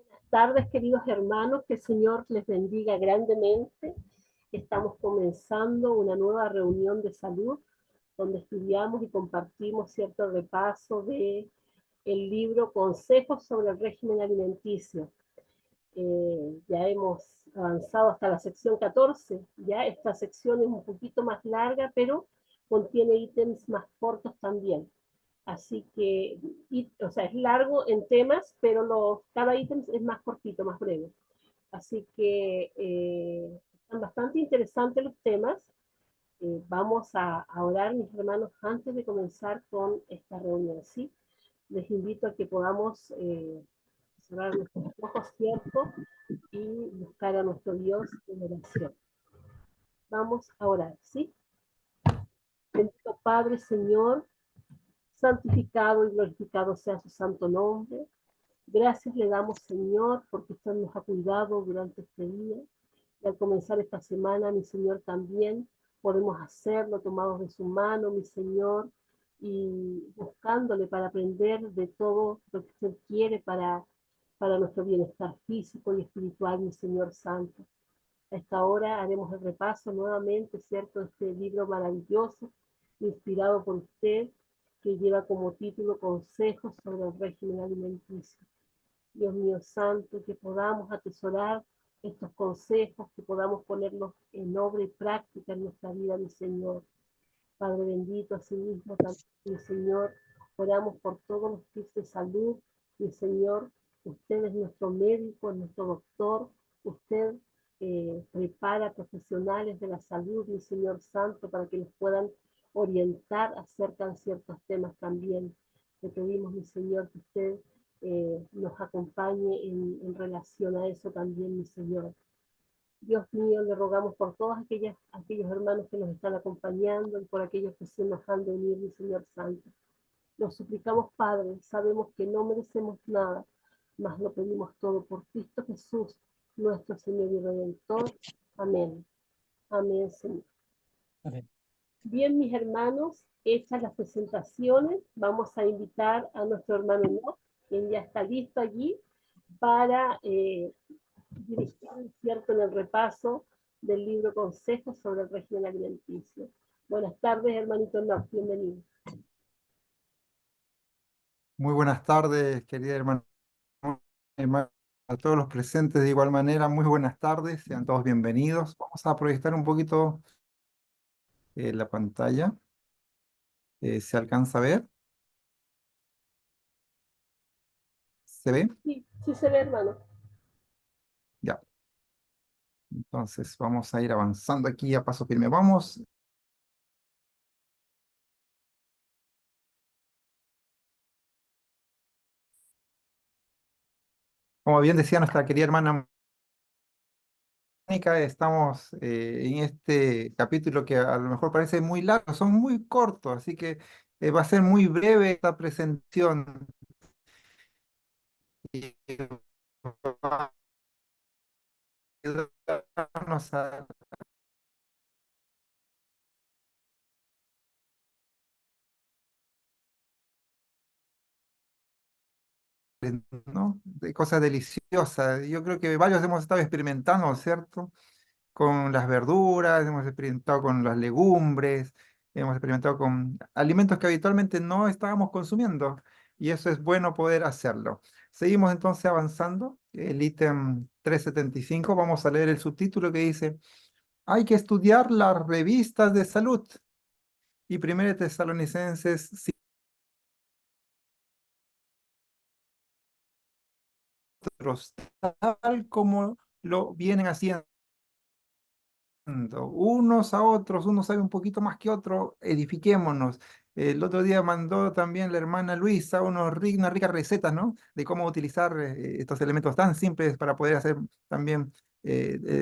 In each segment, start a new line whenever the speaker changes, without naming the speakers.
Buenas tardes, queridos hermanos, que el Señor les bendiga grandemente. Estamos comenzando una nueva reunión de salud donde estudiamos y compartimos cierto repaso de el libro Consejos sobre el régimen alimenticio. Ya hemos avanzado hasta la sección 14. Ya esta sección es un poquito más larga, pero contiene ítems más cortos también. Así que, o sea, es largo en temas, pero cada ítem es más cortito, más breve. Así que están bastante interesantes los temas. Vamos a orar, mis hermanos, antes de comenzar con esta reunión. ¿Sí? Les invito a que podamos cerrar nuestros ojos, ¿cierto? Y buscar a nuestro Dios en oración. Vamos a orar, ¿sí? Bendito Padre, Señor, santificado y glorificado sea su santo nombre. Gracias le damos, Señor, porque usted nos ha cuidado durante este día. Y al comenzar esta semana, mi Señor, también podemos hacerlo tomados de su mano, mi Señor, y buscándole para aprender de todo lo que usted quiere para nuestro bienestar físico y espiritual, mi Señor Santo. A esta hora haremos el repaso nuevamente, ¿cierto?, de este libro maravilloso, inspirado por usted, que lleva como título Consejos sobre el régimen alimenticio. Dios mío santo, que podamos atesorar estos consejos, que podamos ponerlos en obra y práctica en nuestra vida, mi Señor. Padre bendito, asimismo también, mi Señor, oramos por todos los tips de salud, mi Señor. Usted es nuestro médico, es nuestro doctor. Usted prepara profesionales de la salud, mi Señor Santo, para que nos puedan orientar acerca de ciertos temas también. Le pedimos, mi Señor, que usted nos acompañe en relación a eso también, mi Señor. Dios mío, le rogamos por todos aquellos hermanos que nos están acompañando y por aquellos que se nos han de unir, mi Señor Santo. Nos suplicamos, Padre, sabemos que no merecemos nada, mas lo pedimos todo por Cristo Jesús, nuestro Señor y Redentor. Amén. Amén, Señor. Amén. Bien, mis hermanos, hechas las presentaciones, vamos a invitar a nuestro hermano Enoch, quien ya está listo allí para dirigir, ¿cierto?, en el repaso del libro Consejos sobre el régimen alimenticio. Buenas tardes, hermanito Enoch, bienvenido.
Muy buenas tardes, querida hermana, a todos los presentes de igual manera, muy buenas tardes, sean todos bienvenidos. Vamos a proyectar un poquito la pantalla. ¿Se alcanza a ver? ¿Se ve?
Sí, sí se ve, hermano.
Ya. Entonces vamos a ir avanzando aquí a paso firme. Vamos. Como bien decía nuestra querida hermana Mónica, estamos en este capítulo que a lo mejor parece muy largo, son muy cortos, así que va a ser muy breve esta presentación. Y va a ayudarnos a ¿no? De cosas deliciosas. Yo creo que varios hemos estado experimentando, ¿cierto? Con las verduras, hemos experimentado con las legumbres, hemos experimentado con alimentos que habitualmente no estábamos consumiendo, y eso es bueno poder hacerlo. Seguimos entonces avanzando. El ítem 375, vamos a leer el subtítulo que dice: hay que estudiar las revistas de salud. Y 1 Tesalonicenses, tal como lo vienen haciendo unos a otros, uno sabe un poquito más que otro, edifiquémonos. El otro día mandó también la hermana Luisa unas ricas recetas, ¿no?, de cómo utilizar estos elementos tan simples para poder hacer también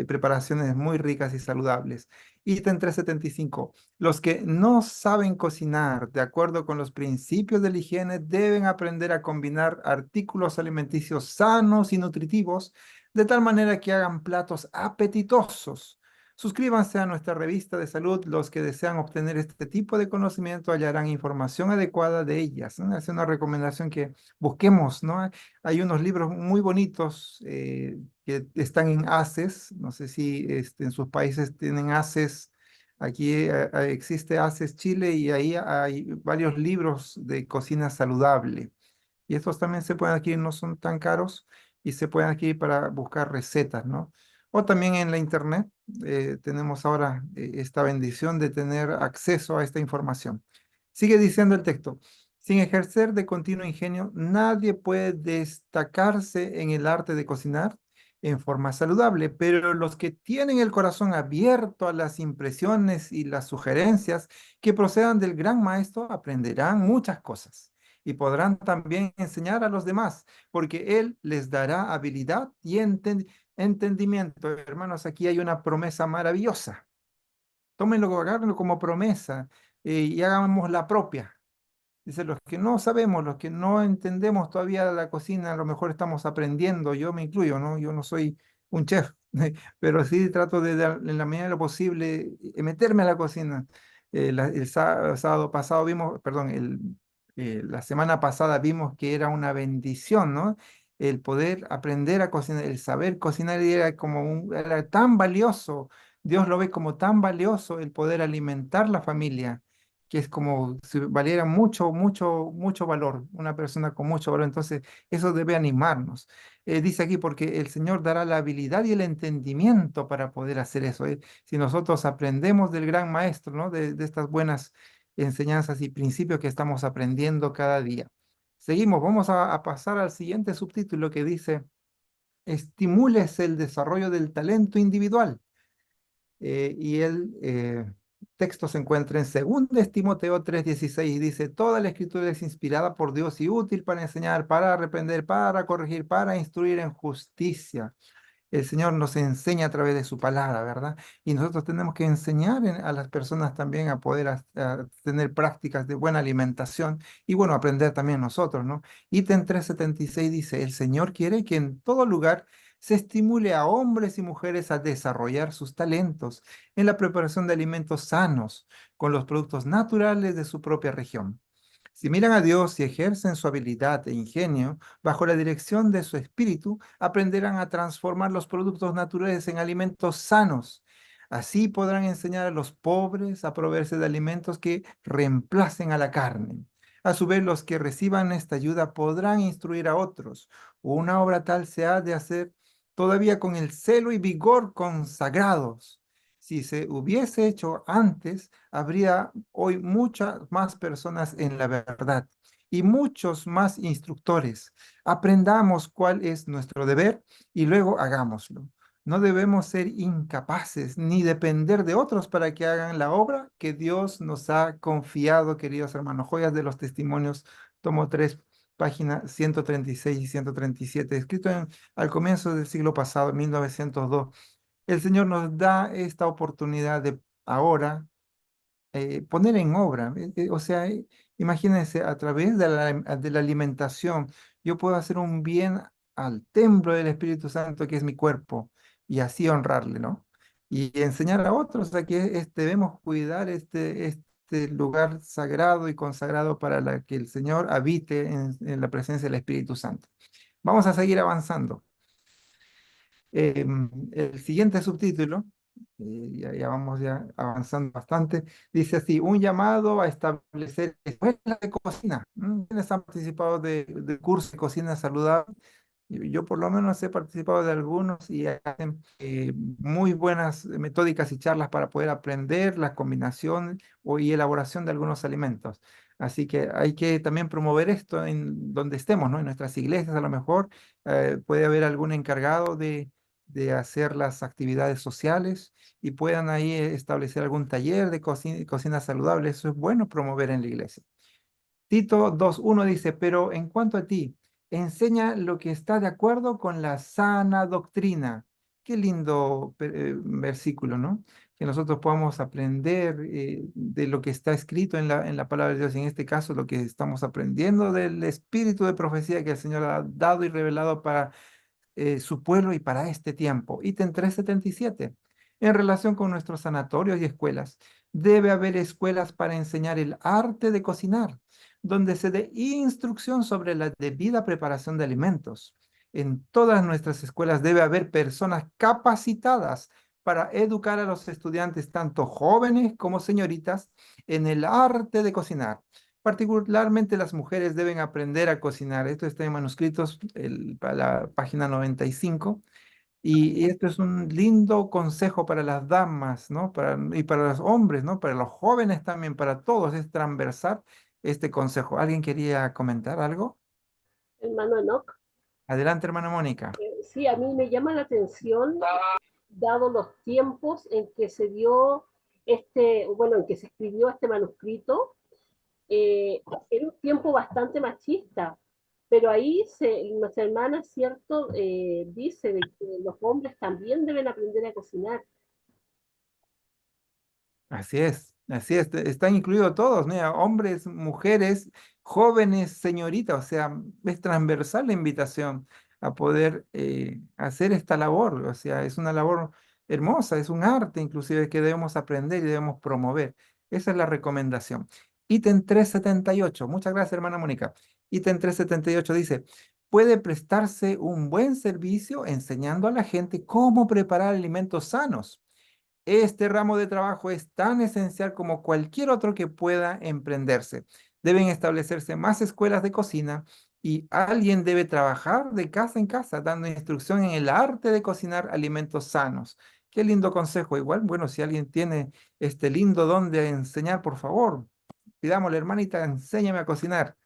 preparaciones muy ricas y saludables. Ítem 375. Los que no saben cocinar de acuerdo con los principios de la higiene deben aprender a combinar artículos alimenticios sanos y nutritivos de tal manera que hagan platos apetitosos. Suscríbanse a nuestra revista de salud. Los que desean obtener este tipo de conocimiento hallarán información adecuada de ellas, ¿no? Es una recomendación que busquemos, ¿no? Hay unos libros muy bonitos que están en ACES. No sé si en sus países tienen ACES. Aquí existe ACES Chile y ahí hay varios libros de cocina saludable. Y estos también se pueden adquirir, no son tan caros y se pueden adquirir para buscar recetas, ¿no? O también en la internet tenemos ahora esta bendición de tener acceso a esta información. Sigue diciendo el texto, sin ejercer de continuo ingenio, nadie puede destacarse en el arte de cocinar en forma saludable, pero los que tienen el corazón abierto a las impresiones y las sugerencias que procedan del gran maestro aprenderán muchas cosas y podrán también enseñar a los demás, porque Él les dará habilidad y entendimiento. Hermanos, aquí hay una promesa maravillosa. Tómenlo, agárrenlo como promesa y hagamos la propia. Dice, los que no sabemos, los que no entendemos todavía la cocina, a lo mejor estamos aprendiendo, yo me incluyo, ¿no? Yo no soy un chef, pero sí trato de, en la medida de lo posible, meterme a la cocina. Sábado pasado vimos, perdón, la semana pasada vimos que era una bendición, ¿no? El poder aprender a cocinar, el saber cocinar era como era tan valioso. Dios lo ve como tan valioso el poder alimentar la familia que es como si valiera mucho, mucho, mucho valor, una persona con mucho valor. Entonces, eso debe animarnos. Dice aquí, porque el Señor dará la habilidad y el entendimiento para poder hacer eso. Si nosotros aprendemos del gran maestro, ¿no? De estas buenas enseñanzas y principios que estamos aprendiendo cada día. Seguimos, vamos a pasar al siguiente subtítulo que dice, estimules el desarrollo del talento individual. Y el texto se encuentra en 2 Timoteo 3:16 y dice, toda la escritura es inspirada por Dios y útil para enseñar, para reprender, para corregir, para instruir en justicia. El Señor nos enseña a través de su palabra, ¿verdad? Y nosotros tenemos que enseñar a las personas también a poder a tener prácticas de buena alimentación y bueno, aprender también nosotros, ¿no? Ítem 376 dice, el Señor quiere que en todo lugar se estimule a hombres y mujeres a desarrollar sus talentos en la preparación de alimentos sanos con los productos naturales de su propia región. Si miran a Dios y ejercen su habilidad e ingenio bajo la dirección de su espíritu, aprenderán a transformar los productos naturales en alimentos sanos. Así podrán enseñar a los pobres a proveerse de alimentos que reemplacen a la carne. A su vez, los que reciban esta ayuda podrán instruir a otros. Una obra tal se ha de hacer todavía con el celo y vigor consagrados. Si se hubiese hecho antes, habría hoy muchas más personas en la verdad y muchos más instructores. Aprendamos cuál es nuestro deber y luego hagámoslo. No debemos ser incapaces ni depender de otros para que hagan la obra que Dios nos ha confiado, queridos hermanos. Joyas de los Testimonios, tomo 3, páginas 136 y 137, escrito al comienzo del siglo pasado, 1902. El Señor nos da esta oportunidad de ahora poner en obra. O sea, imagínense, a través de la alimentación, yo puedo hacer un bien al templo del Espíritu Santo, que es mi cuerpo, y así honrarle, ¿no? Y enseñar a otros a que debemos cuidar este lugar sagrado y consagrado para que el Señor habite en la presencia del Espíritu Santo. Vamos a seguir avanzando. El siguiente subtítulo, ya vamos ya avanzando bastante, dice así, un llamado a establecer escuelas de cocina. ¿Quiénes han participado de cursos de cocina saludable? Yo por lo menos he participado de algunos y hacen muy buenas metódicas y charlas para poder aprender las combinaciones y elaboración de algunos alimentos. Así que hay que también promover esto en donde estemos, ¿no? En nuestras iglesias a lo mejor puede haber algún encargado de hacer las actividades sociales y puedan ahí establecer algún taller de cocina saludable. Eso es bueno promover en la iglesia. Tito 2:1 dice, pero en cuanto a ti, enseña lo que está de acuerdo con la sana doctrina. Qué lindo versículo, ¿no? Que nosotros podamos aprender de lo que está escrito en la palabra de Dios. En este caso, lo que estamos aprendiendo del espíritu de profecía que el Señor ha dado y revelado para su pueblo y para este tiempo. Ítem 377. en relación con nuestros sanatorios y escuelas. Debe haber escuelas para enseñar el arte de cocinar, donde se dé instrucción sobre la debida preparación de alimentos. En todas nuestras escuelas debe haber personas capacitadas para educar a los estudiantes, tanto jóvenes como señoritas, en el arte de cocinar. Particularmente las mujeres deben aprender a cocinar. Esto está en manuscritos, para la página 95. Y esto es un lindo consejo para las damas, ¿no? Y para los hombres, ¿no? Para los jóvenes también, para todos, es transversal este consejo. ¿Alguien quería comentar algo?
Hermano Enoch.
Adelante, hermana Mónica.
Sí, a mí me llama la atención, dado los tiempos en que se dio bueno, en que se escribió este manuscrito, era un tiempo bastante machista, pero ahí nuestra hermana, ¿cierto? Dice de que los hombres también deben aprender a cocinar.
Así es, están incluidos todos, mira, hombres, mujeres, jóvenes, señoritas, o sea, es transversal la invitación a poder hacer esta labor, o sea, es una labor hermosa, es un arte inclusive que debemos aprender y debemos promover. Esa es la recomendación. Ítem 378, muchas gracias, hermana Mónica. Ítem 378 dice, puede prestarse un buen servicio enseñando a la gente cómo preparar alimentos sanos. Este ramo de trabajo es tan esencial como cualquier otro que pueda emprenderse. Deben establecerse más escuelas de cocina y alguien debe trabajar de casa en casa dando instrucción en el arte de cocinar alimentos sanos. Qué lindo consejo. Igual, bueno, si alguien tiene este lindo don de enseñar, por favor, pidámosle, hermanita, enséñame a cocinar.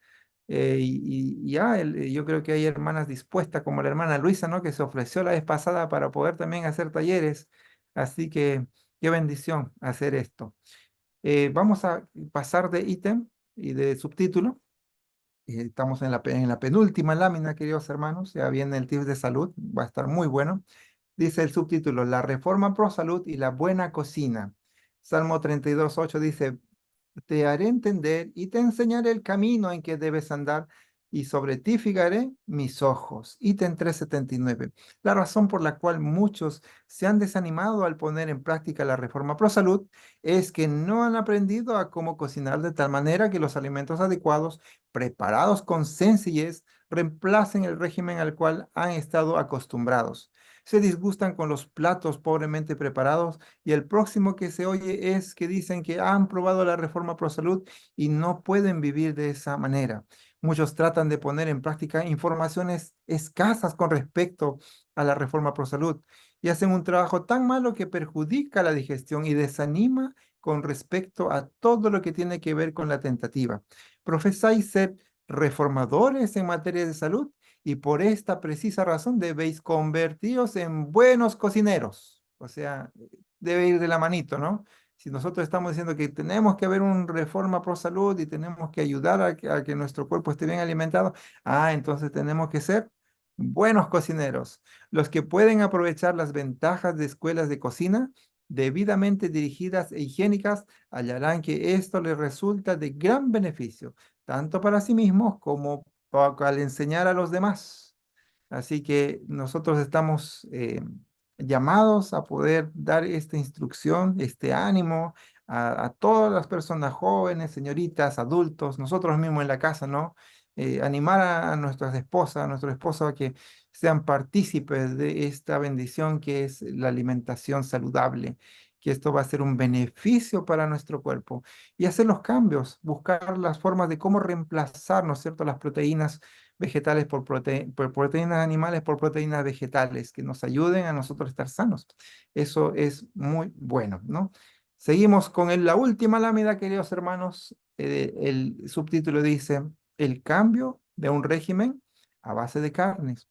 Yo creo que hay hermanas dispuestas, como la hermana Luisa, ¿no? Que se ofreció la vez pasada para poder también hacer talleres. Así que qué bendición hacer esto. Vamos a pasar de ítem y de subtítulo. Estamos en la penúltima lámina, queridos hermanos. Ya viene el tip de salud, va a estar muy bueno. Dice el subtítulo, la reforma pro salud y la buena cocina. Salmo 32:8 dice, te haré entender y te enseñaré el camino en que debes andar, y sobre ti fijaré mis ojos. Ítem 379. La razón por la cual muchos se han desanimado al poner en práctica la reforma pro salud es que no han aprendido a cómo cocinar de tal manera que los alimentos adecuados, preparados con sencillez, reemplacen el régimen al cual han estado acostumbrados. Se disgustan con los platos pobremente preparados y el próximo que se oye es que dicen que han probado la reforma pro salud y no pueden vivir de esa manera. Muchos tratan de poner en práctica informaciones escasas con respecto a la reforma pro salud y hacen un trabajo tan malo que perjudica la digestión y desanima con respecto a todo lo que tiene que ver con la tentativa. Profesáis ser reformadores en materia de salud y por esta precisa razón debéis convertiros en buenos cocineros. O sea, debe ir de la manito, ¿no? Si nosotros estamos diciendo que tenemos que haber una reforma pro salud y tenemos que ayudar a que nuestro cuerpo esté bien alimentado, entonces tenemos que ser buenos cocineros, los que pueden aprovechar las ventajas de escuelas de cocina debidamente dirigidas e higiénicas, hallarán que esto les resulta de gran beneficio, tanto para sí mismos como al enseñar a los demás. Así que nosotros estamos llamados a poder dar esta instrucción, este ánimo a todas las personas jóvenes, señoritas, adultos, nosotros mismos en la casa, ¿no? Animar a nuestras esposas, a nuestro esposo a que sean partícipes de esta bendición que es la alimentación saludable, que esto va a ser un beneficio para nuestro cuerpo y hacer los cambios, buscar las formas de cómo reemplazar, ¿no es cierto?, las proteínas vegetales por proteínas animales por proteínas vegetales que nos ayuden a nosotros a estar sanos. Eso es muy bueno, ¿no? Seguimos con la última lámina, queridos hermanos. El subtítulo dice, el cambio de un régimen a base de carnes.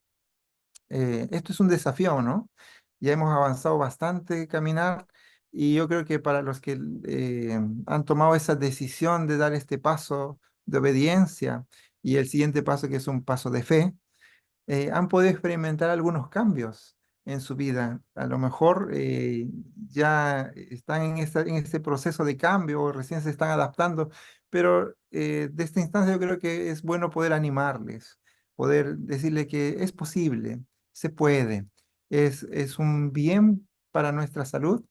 Esto es un desafío, ¿no? Ya hemos avanzado bastante caminar y yo creo que para los que han tomado esa decisión de dar este paso de obediencia y el siguiente paso que es un paso de fe, han podido experimentar algunos cambios en su vida. A lo mejor ya están en este proceso de cambio o recién se están adaptando, pero de esta instancia yo creo que es bueno poder animarles, poder decirle que es posible, se puede, es un bien para nuestra salud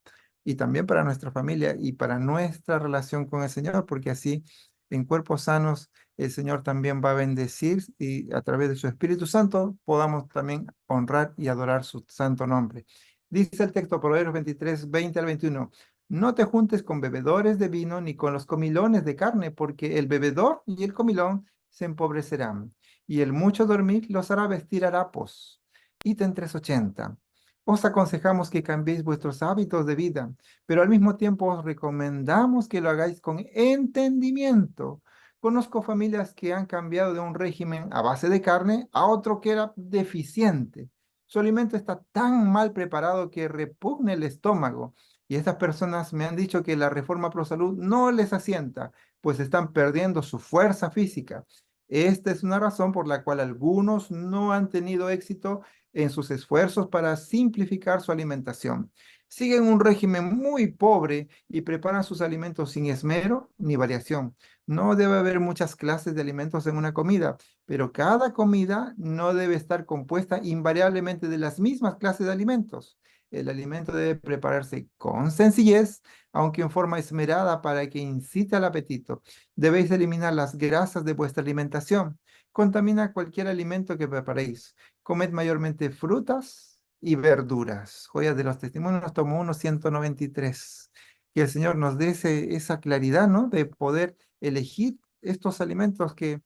y también para nuestra familia y para nuestra relación con el Señor, porque así en cuerpos sanos el Señor también va a bendecir y a través de su Espíritu Santo podamos también honrar y adorar su santo nombre. Dice el texto, Proverbios 23, 20 al 21. No te juntes con bebedores de vino ni con los comilones de carne, porque el bebedor y el comilón se empobrecerán, y el mucho dormir los hará vestir harapos. Ítem 380. Os aconsejamos que cambiéis vuestros hábitos de vida, pero al mismo tiempo os recomendamos que lo hagáis con entendimiento. Conozco familias que han cambiado de un régimen a base de carne a otro que era deficiente. Su alimento está tan mal preparado que repugna el estómago. Y estas personas me han dicho que la reforma pro salud no les asienta, pues están perdiendo su fuerza física. Esta es una razón por la cual algunos no han tenido éxito en sus esfuerzos para simplificar su alimentación. Siguen un régimen muy pobre y preparan sus alimentos sin esmero ni variación. No debe haber muchas clases de alimentos en una comida, pero cada comida no debe estar compuesta invariablemente de las mismas clases de alimentos. El alimento debe prepararse con sencillez, aunque en forma esmerada para que incite al apetito. Debéis eliminar las grasas de vuestra alimentación. Contamina cualquier alimento que preparéis. Comed mayormente frutas y verduras. Joyas de los Testimonios, tomo 1, 193. Que el Señor nos dé esa claridad, ¿no? De poder elegir estos alimentos que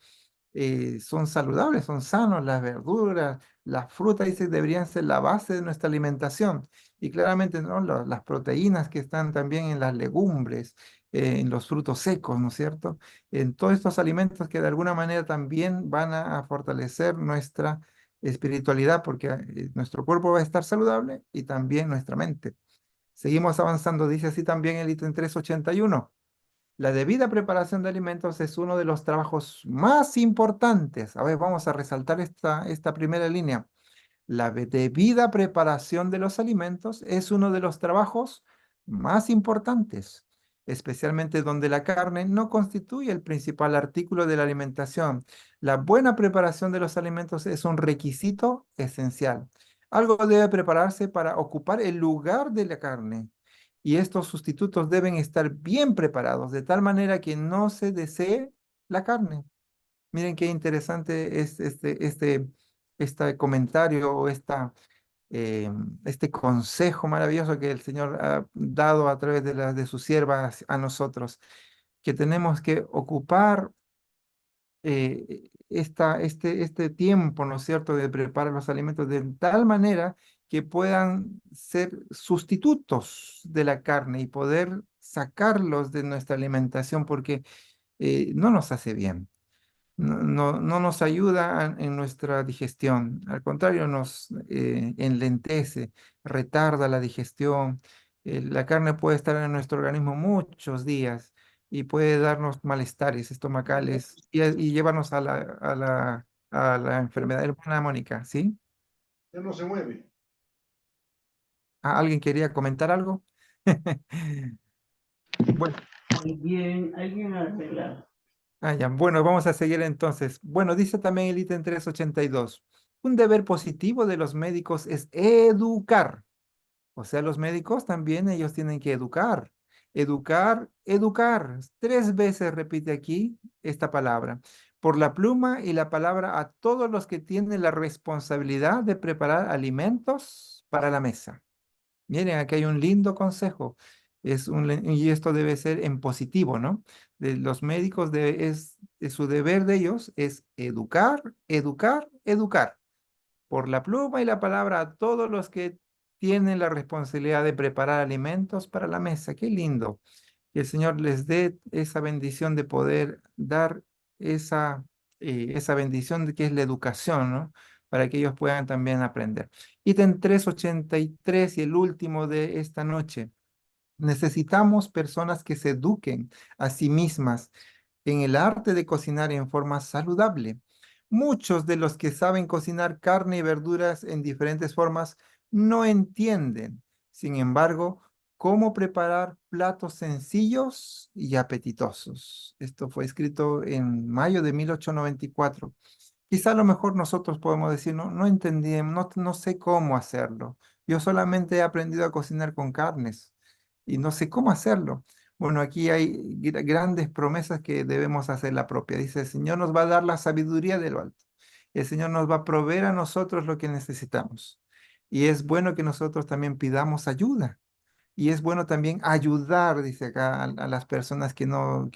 son saludables, son sanos, las verduras, las frutas, dice, deberían ser la base de nuestra alimentación. Y claramente, ¿no? Las proteínas que están también en las legumbres, en los frutos secos, ¿no es cierto? En todos estos alimentos que de alguna manera también van a fortalecer nuestra espiritualidad, porque nuestro cuerpo va a estar saludable y también nuestra mente. Seguimos avanzando, dice así también el ítem 381. La debida preparación de alimentos es uno de los trabajos más importantes. A ver, vamos a resaltar esta primera línea. La debida preparación de los alimentos es uno de los trabajos más importantes, especialmente donde la carne no constituye el principal artículo de la alimentación. La buena preparación de los alimentos es un requisito esencial. Algo debe prepararse para ocupar el lugar de la carne y estos sustitutos deben estar bien preparados de tal manera que no se desee la carne. Miren qué interesante es este comentario o eh, este consejo maravilloso que el Señor ha dado a través de sus siervas a nosotros, que tenemos que ocupar este tiempo, ¿no es cierto?, de preparar los alimentos de tal manera que puedan ser sustitutos de la carne y poder sacarlos de nuestra alimentación porque no nos hace bien. No nos ayuda en nuestra digestión, al contrario, nos enlentece, retarda la digestión. La carne puede estar en nuestro organismo muchos días y puede darnos malestares estomacales y llevarnos a la enfermedad hermana Mónica, ¿sí?
Ya no se mueve.
¿Alguien quería comentar algo? Bueno.
Muy bien, alguien arregla.
Ya. Bueno, vamos a seguir entonces. Bueno, dice también el ítem 382. Un deber positivo de los médicos es educar. O sea, los médicos también ellos tienen que educar. Educar, educar. 3 veces repite aquí esta palabra. Por la pluma y la palabra a todos los que tienen la responsabilidad de preparar alimentos para la mesa. Miren, aquí hay un lindo consejo. Y esto debe ser en positivo, ¿no? De los médicos su deber de ellos es educar, educar, educar. Por la pluma y la palabra a todos los que tienen la responsabilidad de preparar alimentos para la mesa. Qué lindo. Que el Señor les dé esa bendición de poder dar esa bendición de que es la educación, ¿no? Para que ellos puedan también aprender. Ítem 383 y el último de esta noche. Necesitamos personas que se eduquen a sí mismas en el arte de cocinar en forma saludable. Muchos de los que saben cocinar carne y verduras en diferentes formas no entienden, sin embargo, cómo preparar platos sencillos y apetitosos. Esto fue escrito en mayo de 1894. quizá a lo mejor nosotros podemos decir, no entendí, no sé cómo hacerlo. Yo solamente he aprendido a cocinar con carnes y no sé cómo hacerlo. Bueno, aquí hay grandes promesas que debemos hacer la propia. Dice, el Señor nos va a dar la sabiduría de lo alto. El Señor nos va a proveer a nosotros lo que necesitamos. Y es bueno que nosotros también pidamos ayuda. Y es bueno también ayudar, dice acá, a las personas que no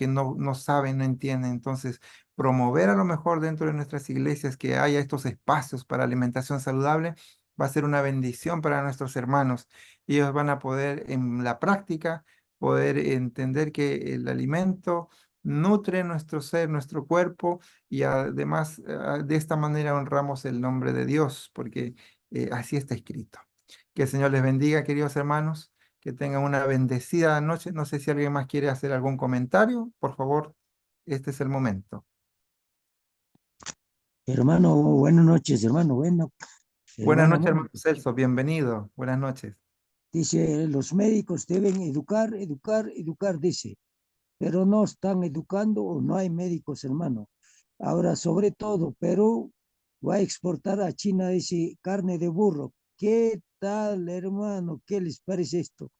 saben, no entienden. Entonces, promover a lo mejor dentro de nuestras iglesias que haya estos espacios para alimentación saludable va a ser una bendición para nuestros hermanos. Ellos van a poder en la práctica, poder entender que el alimento nutre nuestro ser, nuestro cuerpo, y además de esta manera honramos el nombre de Dios, porque así está escrito. Que el Señor les bendiga, queridos hermanos, que tengan una bendecida noche. No sé si alguien más quiere hacer algún comentario. Por favor, este es el momento.
Hermano, buenas noches, hermano. Bueno,
Buenas
hermano
noches, hermano
Mónica,
Celso. Bienvenido. Buenas noches.
dice, los médicos deben educar, educar, educar, dice, pero no están educando o no hay médicos, hermano. Ahora, sobre todo, Perú va a exportar a China, dice, carne de burro. ¿Qué tal, hermano? ¿Qué les parece esto?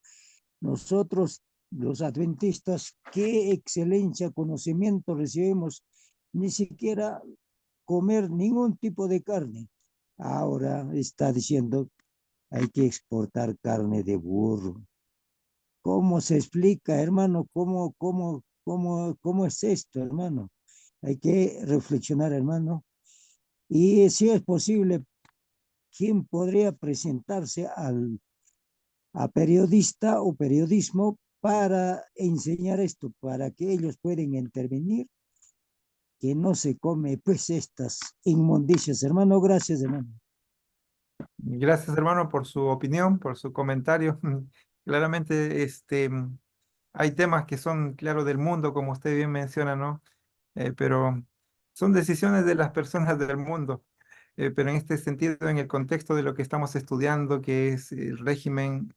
Nosotros, los adventistas, qué excelencia, conocimiento recibimos, ni siquiera comer ningún tipo de carne. Ahora está diciendo, hay que exportar carne de burro. ¿Cómo se explica, hermano? ¿Cómo es esto, hermano? Hay que reflexionar, hermano. Y si es posible, ¿quién podría presentarse a periodista o periodismo para enseñar esto, para que ellos puedan intervenir, que no se come pues estas inmundicias, hermano? Gracias, hermano.
Gracias, hermano, por su opinión, por su comentario. Claramente, hay temas que son, claro, del mundo, como usted bien menciona, ¿no? Pero son decisiones de las personas del mundo. Pero en este sentido, en el contexto de lo que estamos estudiando, que es el régimen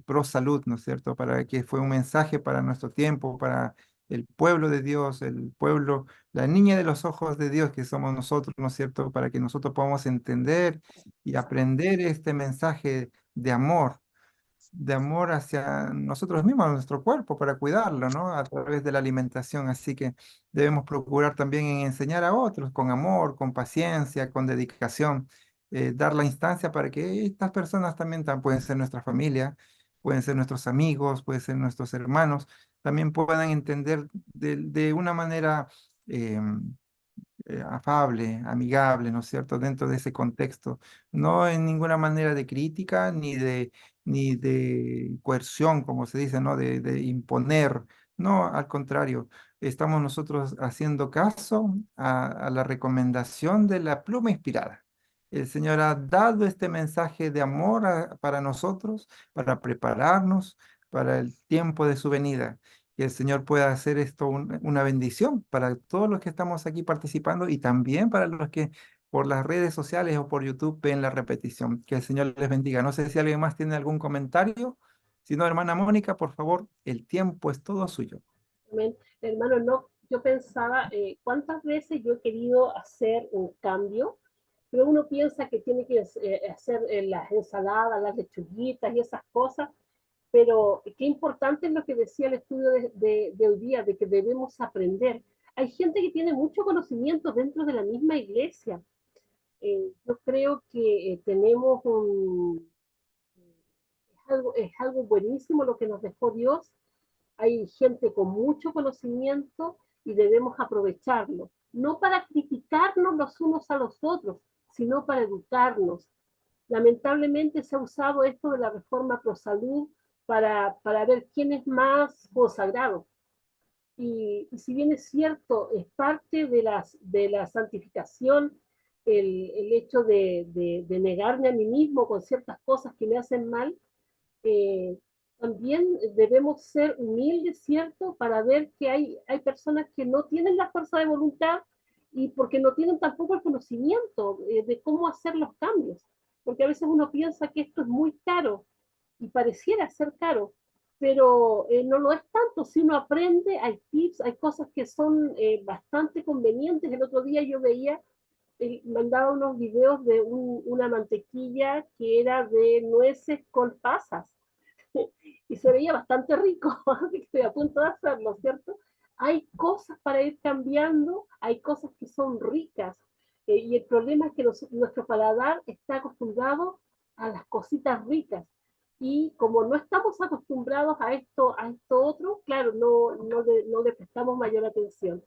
pro salud, ¿no es cierto? Para que fue un mensaje para nuestro tiempo, para el pueblo de Dios, el pueblo, la niña de los ojos de Dios que somos nosotros, ¿no es cierto? Para que nosotros podamos entender y aprender este mensaje de amor hacia nosotros mismos, nuestro cuerpo, para cuidarlo, ¿no? A través de la alimentación. Así que debemos procurar también en enseñar a otros con amor, con paciencia, con dedicación, dar la instancia para que estas personas también pueden ser nuestra familia, pueden ser nuestros amigos, pueden ser nuestros hermanos, también puedan entender de una manera afable, amigable, ¿no es cierto?, dentro de ese contexto, no en ninguna manera de crítica ni de coerción, como se dice, ¿no?, de imponer, no, al contrario, estamos nosotros haciendo caso a la recomendación de la pluma inspirada. El Señor ha dado este mensaje de amor para nosotros, para prepararnos para el tiempo de su venida. Que el Señor pueda hacer esto una bendición para todos los que estamos aquí participando y también para los que por las redes sociales o por YouTube ven la repetición. Que el Señor les bendiga. No sé si alguien más tiene algún comentario. Si no, hermana Mónica, por favor, el tiempo es todo suyo.
Amén. Hermano, no, yo pensaba cuántas veces yo he querido hacer un cambio, pero uno piensa que tiene que hacer las ensaladas, las lechuguitas y esas cosas, pero qué importante es lo que decía el estudio de hoy día, de que debemos aprender. Hay gente que tiene mucho conocimiento dentro de la misma iglesia. Yo creo que tenemos es algo buenísimo lo que nos dejó Dios. Hay gente con mucho conocimiento y debemos aprovecharlo, no para criticarnos los unos a los otros, sino para educarnos. Lamentablemente se ha usado esto de la reforma pro salud para ver quién es más consagrado. Y si bien es cierto, es parte de la santificación el hecho de negarme a mí mismo con ciertas cosas que me hacen mal, eh, también debemos ser humildes, ¿cierto? Para ver que hay personas que no tienen la fuerza de voluntad y porque no tienen tampoco el conocimiento de cómo hacer los cambios. Porque a veces uno piensa que esto es muy caro y pareciera ser caro, pero no lo es tanto. Si uno aprende, hay tips, hay cosas que son bastante convenientes. El otro día yo veía mandaba unos videos de una mantequilla que era de nueces con pasas y se veía bastante rico, así que estoy a punto de hacerlo, ¿cierto? Hay cosas para ir cambiando, hay cosas que son ricas, y el problema es que nuestro paladar está acostumbrado a las cositas ricas, y como no estamos acostumbrados a esto otro, claro, no le prestamos mayor atención,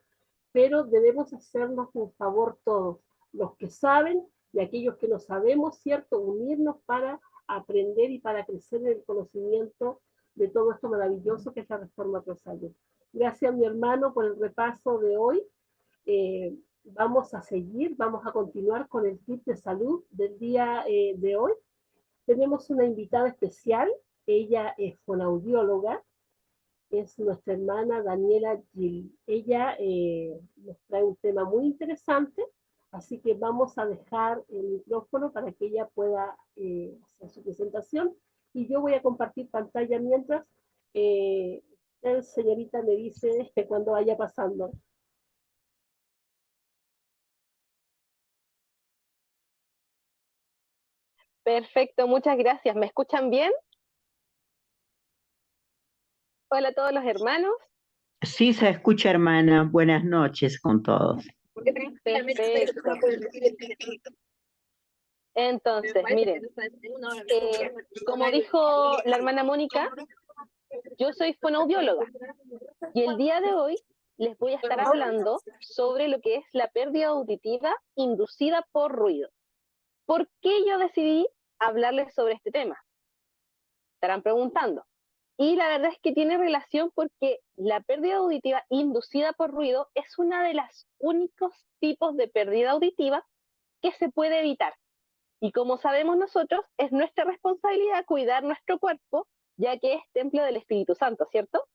pero debemos hacernos un favor todos, los que saben y aquellos que no sabemos, ¿cierto? Unirnos para aprender y para crecer en el conocimiento de todo esto maravilloso que es la reforma Rosario. Gracias, mi hermano, por el repaso de hoy. Vamos a seguir, vamos a continuar con el tip de salud del día de hoy. Tenemos una invitada especial, ella es fonoaudióloga, es nuestra hermana Daniela Gil. Ella nos trae un tema muy interesante, así que vamos a dejar el micrófono para que ella pueda hacer su presentación y yo voy a compartir pantalla mientras usted, señorita, me dice cuando vaya pasando.
Perfecto, muchas gracias. ¿Me escuchan bien? Hola a todos los hermanos.
Sí, se escucha, hermana. Buenas noches con todos.
Perfecto. Entonces, miren, como dijo la hermana Mónica, yo soy fonoaudióloga y el día de hoy les voy a estar hablando sobre lo que es la pérdida auditiva inducida por ruido. ¿Por qué yo decidí hablarles sobre este tema? Estarán preguntando. Y la verdad es que tiene relación porque la pérdida auditiva inducida por ruido es una de los únicos tipos de pérdida auditiva que se puede evitar. Y como sabemos nosotros, es nuestra responsabilidad cuidar nuestro cuerpo, ya que es templo del Espíritu Santo, ¿cierto?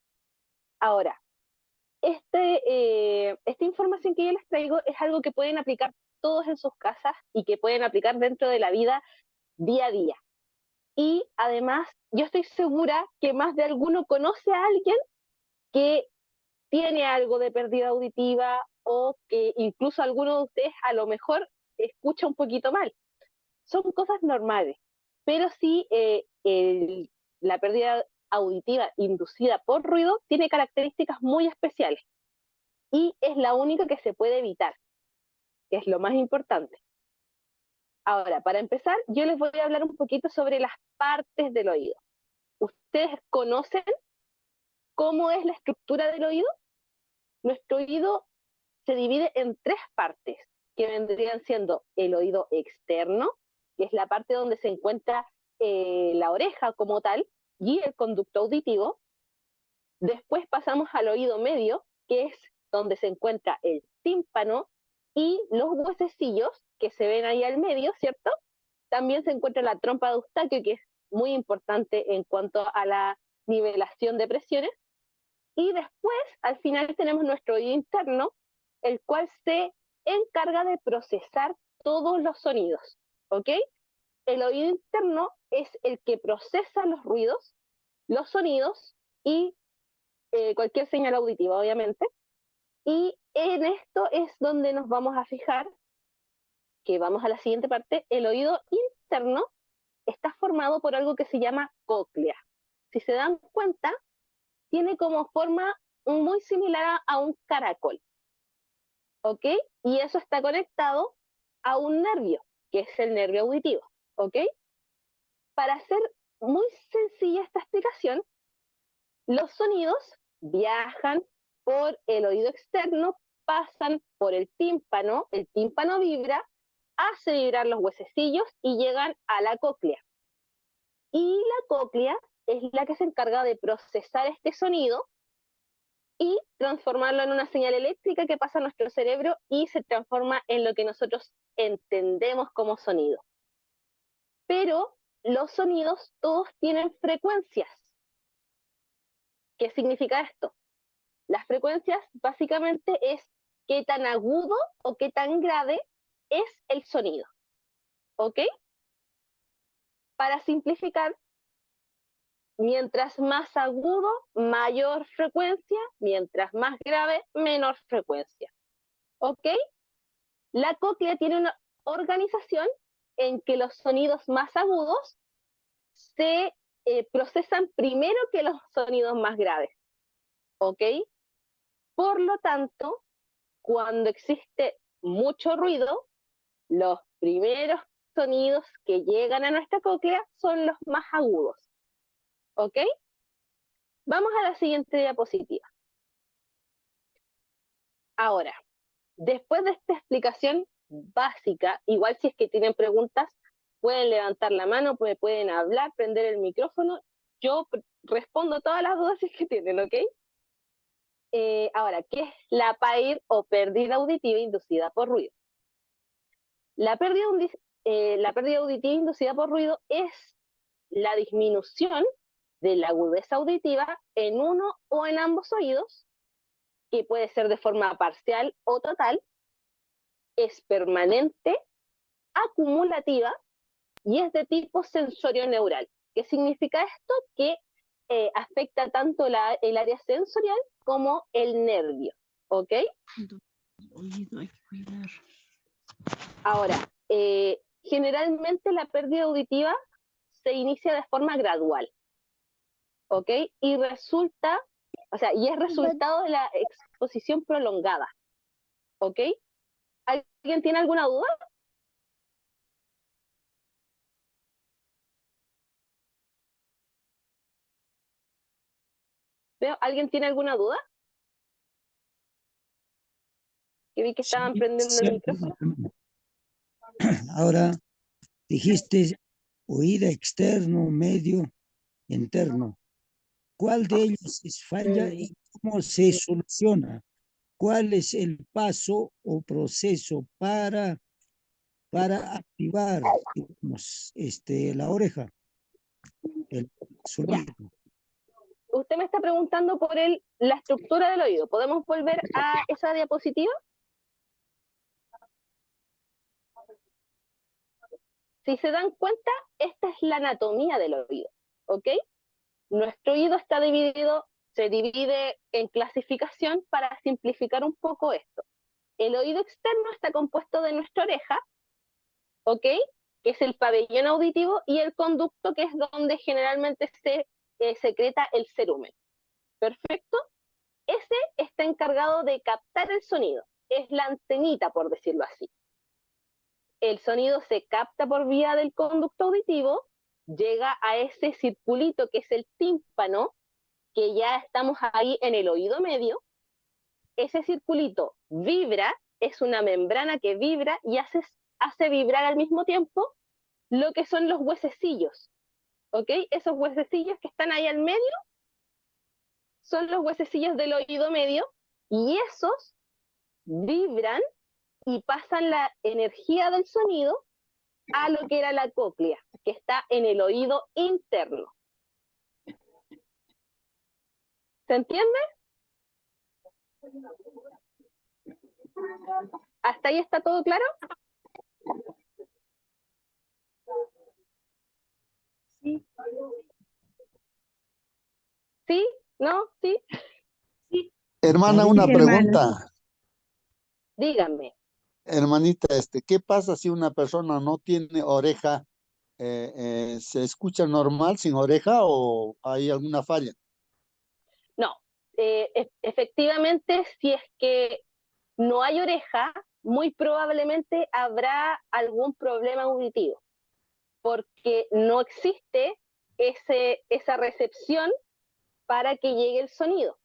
Ahora, esta información que yo les traigo es algo que pueden aplicar todos en sus casas y que pueden aplicar dentro de la vida día a día. Y además, yo estoy segura que más de alguno conoce a alguien que tiene algo de pérdida auditiva o que incluso alguno de ustedes a lo mejor escucha un poquito mal. Son cosas normales, pero sí la pérdida auditiva inducida por ruido tiene características muy especiales y es la única que se puede evitar, que es lo más importante. Ahora, para empezar, yo les voy a hablar un poquito sobre las partes del oído. ¿Ustedes conocen cómo es la estructura del oído? Nuestro oído se divide en tres partes, que vendrían siendo el oído externo, que es la parte donde se encuentra la oreja como tal, y el conducto auditivo. Después pasamos al oído medio, que es donde se encuentra el tímpano y los huesecillos que se ven ahí al medio, ¿cierto? También se encuentra la trompa de Eustaquio, que es muy importante en cuanto a la nivelación de presiones. Y después, al final, tenemos nuestro oído interno, el cual se encarga de procesar todos los sonidos, ¿ok? El oído interno es el que procesa los ruidos, los sonidos y cualquier señal auditiva, obviamente. Y en esto es donde nos vamos a fijar, que vamos a la siguiente parte, el oído interno está formado por algo que se llama cóclea. Si se dan cuenta, tiene como forma muy similar a un caracol, ¿ok? Y eso está conectado a un nervio, que es el nervio auditivo, ¿ok? Para hacer muy sencilla esta explicación, los sonidos viajan por el oído externo, pasan por el tímpano vibra, hace vibrar los huesecillos y llegan a la cóclea. Y la cóclea es la que se encarga de procesar este sonido y transformarlo en una señal eléctrica que pasa a nuestro cerebro y se transforma en lo que nosotros entendemos como sonido. Pero los sonidos todos tienen frecuencias. ¿Qué significa esto? Las frecuencias básicamente es qué tan agudo o qué tan grave es el sonido. ¿Ok? Para simplificar, mientras más agudo, mayor frecuencia, mientras más grave, menor frecuencia. ¿Ok? La cóclea tiene una organización en que los sonidos más agudos se procesan primero que los sonidos más graves, ¿ok? Por lo tanto, cuando existe mucho ruido, los primeros sonidos que llegan a nuestra cóclea son los más agudos, ¿ok? Vamos a la siguiente diapositiva. Ahora, después de esta explicación básica, igual si es que tienen preguntas, pueden levantar la mano, pueden hablar, prender el micrófono. Yo respondo todas las dudas si es que tienen, ¿ok? Ahora, ¿qué es la PAIR o pérdida auditiva inducida por ruido? La pérdida auditiva inducida por ruido es la disminución de la agudeza auditiva en uno o en ambos oídos, que puede ser de forma parcial o total, es permanente, acumulativa y es de tipo sensorio-neural. ¿Qué significa esto? Que afecta tanto el área sensorial como el nervio, ¿ok? Ahora, generalmente la pérdida auditiva se inicia de forma gradual, ¿ok? Y resulta, o sea, y es resultado de la exposición prolongada, ¿ok? ¿Alguien tiene alguna duda? ¿Alguien tiene alguna duda? Que vi que estaban prendiendo el micrófono.
Ahora, dijiste oído externo, medio, interno. ¿Cuál de ellos es falla y cómo se soluciona? ¿Cuál es el paso o proceso para activar, digamos, la oreja, el sonido?
Usted me está preguntando por la estructura del oído. ¿Podemos volver a esa diapositiva? Si se dan cuenta, esta es la anatomía del oído, ¿ok? Nuestro oído está dividido, se divide en clasificación para simplificar un poco esto. El oído externo está compuesto de nuestra oreja, ¿ok? Que es el pabellón auditivo, y el conducto, que es donde generalmente se secreta el cerumen. ¿Perfecto? Ese está encargado de captar el sonido. Es la antenita, por decirlo así. El sonido se capta por vía del conducto auditivo, llega a ese circulito que es el tímpano, que ya estamos ahí en el oído medio. Ese circulito vibra, es una membrana que vibra y hace vibrar al mismo tiempo lo que son los huesecillos, ¿ok? Esos huesecillos que están ahí al medio son los huesecillos del oído medio, y esos vibran y pasan la energía del sonido a lo que era la cóclea, que está en el oído interno. ¿Se entiende? ¿Hasta ahí está todo claro?
Sí,
¿Sí? ¿No? ¿Sí?
sí.
Hermana,
Sí,
una
hermana.
pregunta.
Díganme.
Hermanita, ¿qué pasa si una persona no tiene oreja? ¿Se escucha normal sin oreja o hay alguna falla?
No, efectivamente, si es que no hay oreja, muy probablemente habrá algún problema auditivo, porque no existe esa recepción para que llegue el sonido.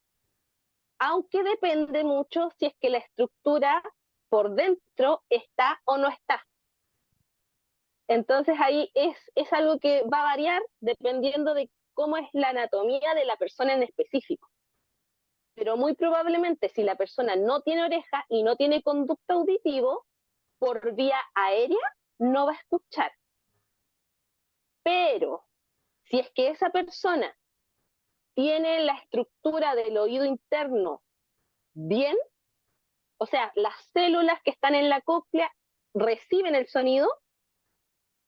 Aunque depende mucho si es que la estructura por dentro está o no está. Entonces ahí es algo que va a variar dependiendo de cómo es la anatomía de la persona en específico. Pero muy probablemente, si la persona no tiene oreja y no tiene conducto auditivo, por vía aérea no va a escuchar. Pero si es que esa persona tiene la estructura del oído interno bien, o sea, las células que están en la cóclea reciben el sonido,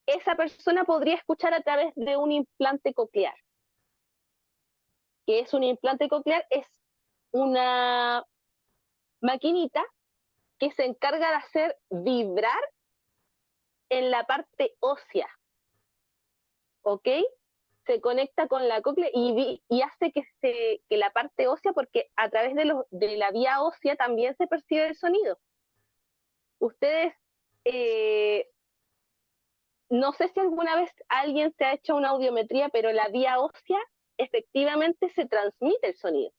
esa persona podría escuchar a través de un implante coclear. ¿Qué es un implante coclear? Es una maquinita que se encarga de hacer vibrar en la parte ósea, ¿ok? Se conecta con la cóclea y hace que la parte ósea, porque a través de la vía ósea también se percibe el sonido. Ustedes, no sé si alguna vez alguien se ha hecho una audiometría, pero la vía ósea efectivamente se transmite el sonido.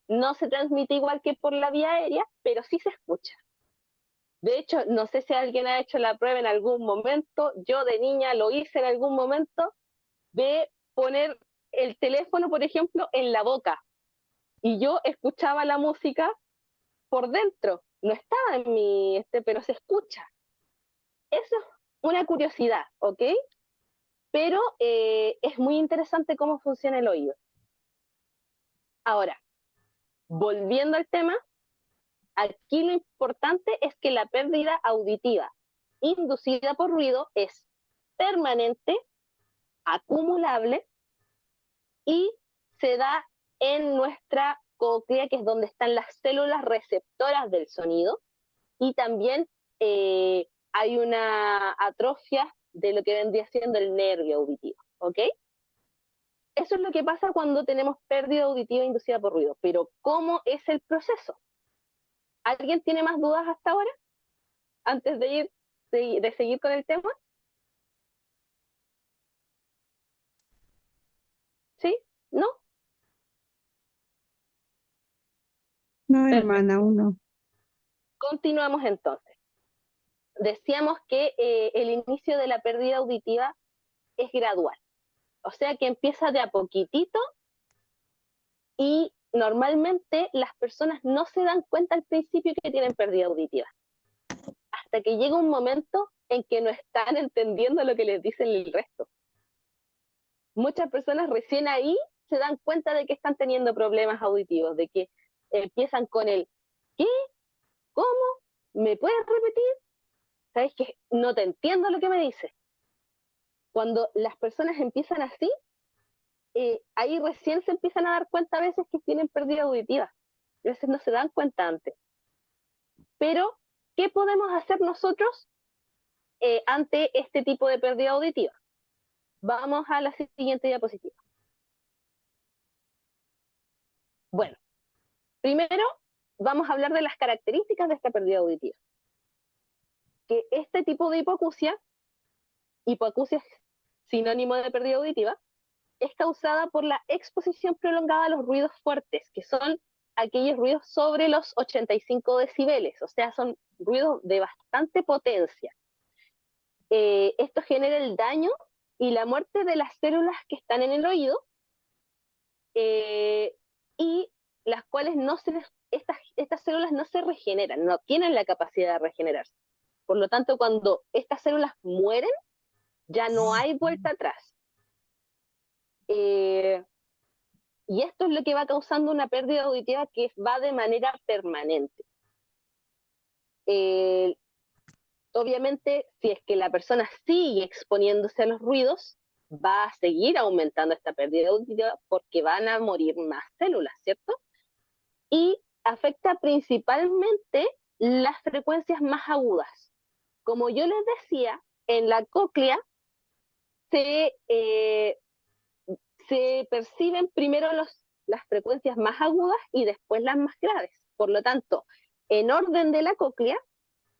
No se transmite igual que por la vía aérea, pero sí se escucha. De hecho, no sé si alguien ha hecho la prueba en algún momento. Yo de niña lo hice en algún momento, de poner el teléfono, por ejemplo, en la boca. Y yo escuchaba la música por dentro. No estaba en mi, pero se escucha. Eso es una curiosidad, ¿ok? Pero es muy interesante cómo funciona el oído. Ahora, volviendo al tema, aquí lo importante es que la pérdida auditiva inducida por ruido es permanente, acumulable y se da en nuestra cóclea, que es donde están las células receptoras del sonido, y también hay una atrofia de lo que vendría siendo el nervio auditivo, ¿ok? Eso es lo que pasa cuando tenemos pérdida auditiva inducida por ruido, pero ¿cómo es el proceso? ¿Alguien tiene más dudas hasta ahora? Antes de seguir con el tema. ¿Sí? ¿No?
No,
Perfecto.
hermana, uno.
Continuamos entonces. Decíamos que el inicio de la pérdida auditiva es gradual, o sea que empieza de a poquitito y normalmente las personas no se dan cuenta al principio que tienen pérdida auditiva, hasta que llega un momento en que no están entendiendo lo que les dicen el resto. Muchas personas recién ahí se dan cuenta de que están teniendo problemas auditivos, de que empiezan con el ¿qué? ¿Cómo? ¿Me puedes repetir? ¿Sabes que no te entiendo lo que me dices? Cuando las personas empiezan así, ahí recién se empiezan a dar cuenta a veces que tienen pérdida auditiva. A veces no se dan cuenta antes. Pero, ¿qué podemos hacer nosotros ante este tipo de pérdida auditiva? Vamos a la siguiente diapositiva. Bueno, primero vamos a hablar de las características de esta pérdida auditiva. Que este tipo de hipoacusia es sinónimo de pérdida auditiva, es causada por la exposición prolongada a los ruidos fuertes, que son aquellos ruidos sobre los 85 decibeles, o sea, son ruidos de bastante potencia. Esto genera el daño y la muerte de las células que están en el oído, y las cuales estas células no se regeneran, no tienen la capacidad de regenerarse. Por lo tanto, cuando estas células mueren, ya no hay vuelta atrás. Y esto es lo que va causando una pérdida auditiva que va de manera permanente. Obviamente, si es que la persona sigue exponiéndose a los ruidos, va a seguir aumentando esta pérdida auditiva porque van a morir más células, ¿cierto? Y afecta principalmente las frecuencias más agudas. Como yo les decía, en la cóclea se perciben primero las frecuencias más agudas y después las más graves. Por lo tanto, en orden de la cóclea,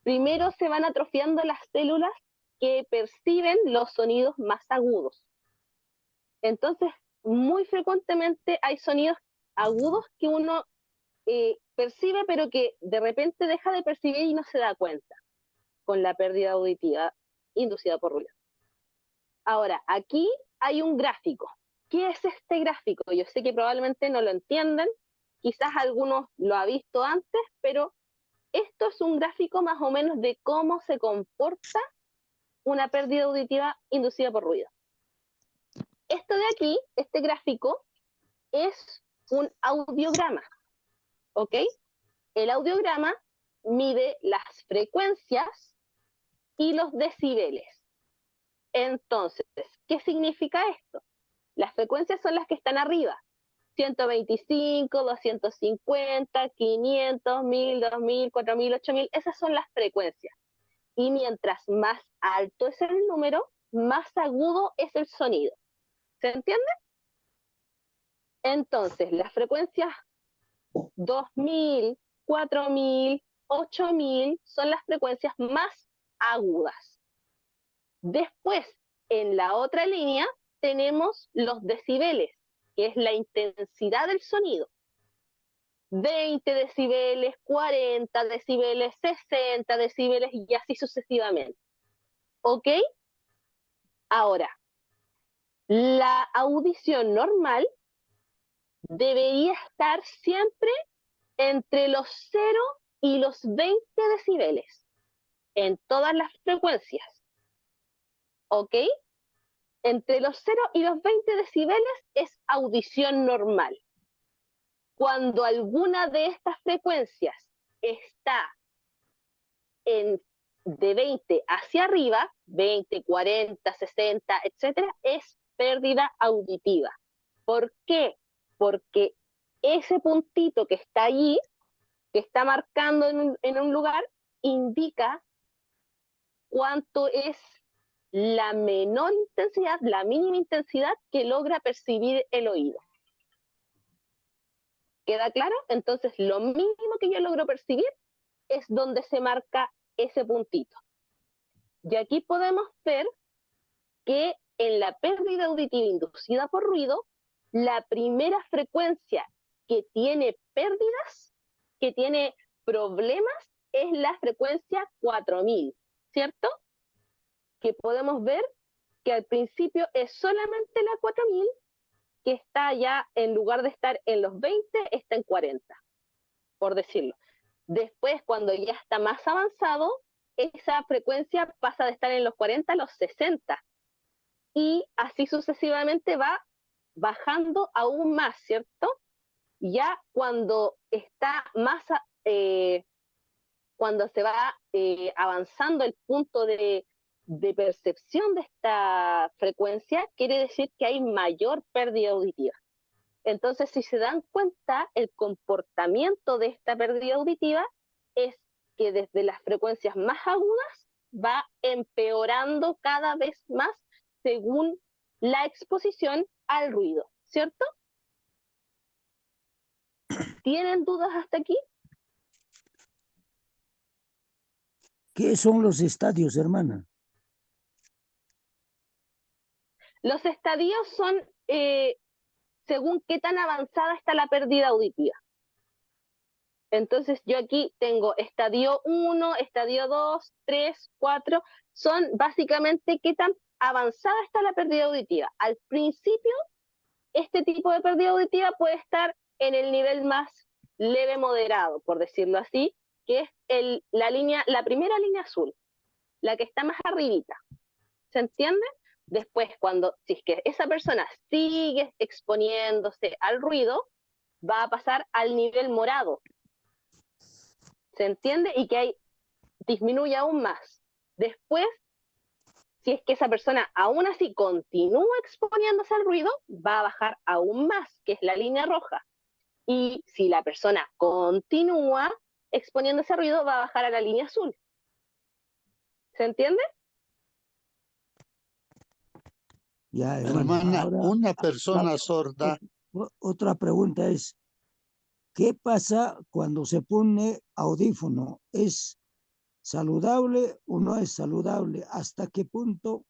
primero se van atrofiando las células que perciben los sonidos más agudos. Entonces, muy frecuentemente hay sonidos agudos que uno percibe, pero que de repente deja de percibir y no se da cuenta con la pérdida auditiva inducida por ruido. Ahora, aquí hay un gráfico. ¿Qué es este gráfico? Yo sé que probablemente no lo entienden, quizás algunos lo han visto antes, pero esto es un gráfico más o menos de cómo se comporta una pérdida auditiva inducida por ruido. Esto de aquí, este gráfico, es un audiograma, ¿ok? El audiograma mide las frecuencias y los decibeles. Entonces, ¿qué significa esto? Las frecuencias son las que están arriba 125, 250, 500, 1000, 2000, 4000, 8000, esas son las frecuencias. Y mientras más alto es el número, más agudo es el sonido. ¿Se entiende? Entonces, las frecuencias 2000, 4000, 8000 son las frecuencias más agudas. Después, en la otra línea, tenemos los decibeles, que es la intensidad del sonido. 20 decibeles, 40 decibeles, 60 decibeles y así sucesivamente. ¿Ok? Ahora, la audición normal debería estar siempre entre los 0 y los 20 decibeles en todas las frecuencias. ¿Ok? Entre los 0 y los 20 decibeles es audición normal. Cuando alguna de estas frecuencias está de 20 hacia arriba, 20, 40, 60, etcétera, es pérdida auditiva. ¿Por qué? Porque ese puntito que está allí, que está marcando en un lugar, indica cuánto es la menor intensidad, la mínima intensidad que logra percibir el oído. ¿Queda claro? Entonces, lo mínimo que yo logro percibir es donde se marca ese puntito. Y aquí podemos ver que en la pérdida auditiva inducida por ruido, la primera frecuencia que tiene pérdidas, que tiene problemas, es la frecuencia 4000, ¿cierto? Que podemos ver que al principio es solamente la 4000, que está ya, en lugar de estar en los 20, está en 40, por decirlo. Después, cuando ya está más avanzado, esa frecuencia pasa de estar en los 40 a los 60. Y así sucesivamente va bajando aún más, ¿cierto? Ya cuando está más, cuando se va avanzando el punto de percepción de esta frecuencia, quiere decir que hay mayor pérdida auditiva. Entonces, si se dan cuenta, el comportamiento de esta pérdida auditiva es que desde las frecuencias más agudas va empeorando cada vez más según la exposición al ruido, ¿cierto? ¿Tienen dudas hasta aquí?
¿Qué son los estadios, hermana?
Los estadios son según qué tan avanzada está la pérdida auditiva. Entonces yo aquí tengo estadio 1, estadio 2, 3, 4, son básicamente qué tan avanzada está la pérdida auditiva. Al principio, este tipo de pérdida auditiva puede estar en el nivel más leve moderado, por decirlo así, que es la primera línea azul, la que está más arribita. ¿Se entiende? Después, si es que esa persona sigue exponiéndose al ruido, va a pasar al nivel morado. ¿Se entiende? Y que ahí disminuye aún más. Después, si es que esa persona aún así continúa exponiéndose al ruido, va a bajar aún más, que es la línea roja. Y si la persona continúa exponiéndose al ruido, va a bajar a la línea azul. ¿Se entiende?
Ya, hermana.
Hermana,
Ahora,
una persona sorda,
otra pregunta es, ¿qué pasa cuando se pone audífono? ¿Es saludable o no es saludable? ¿Hasta qué punto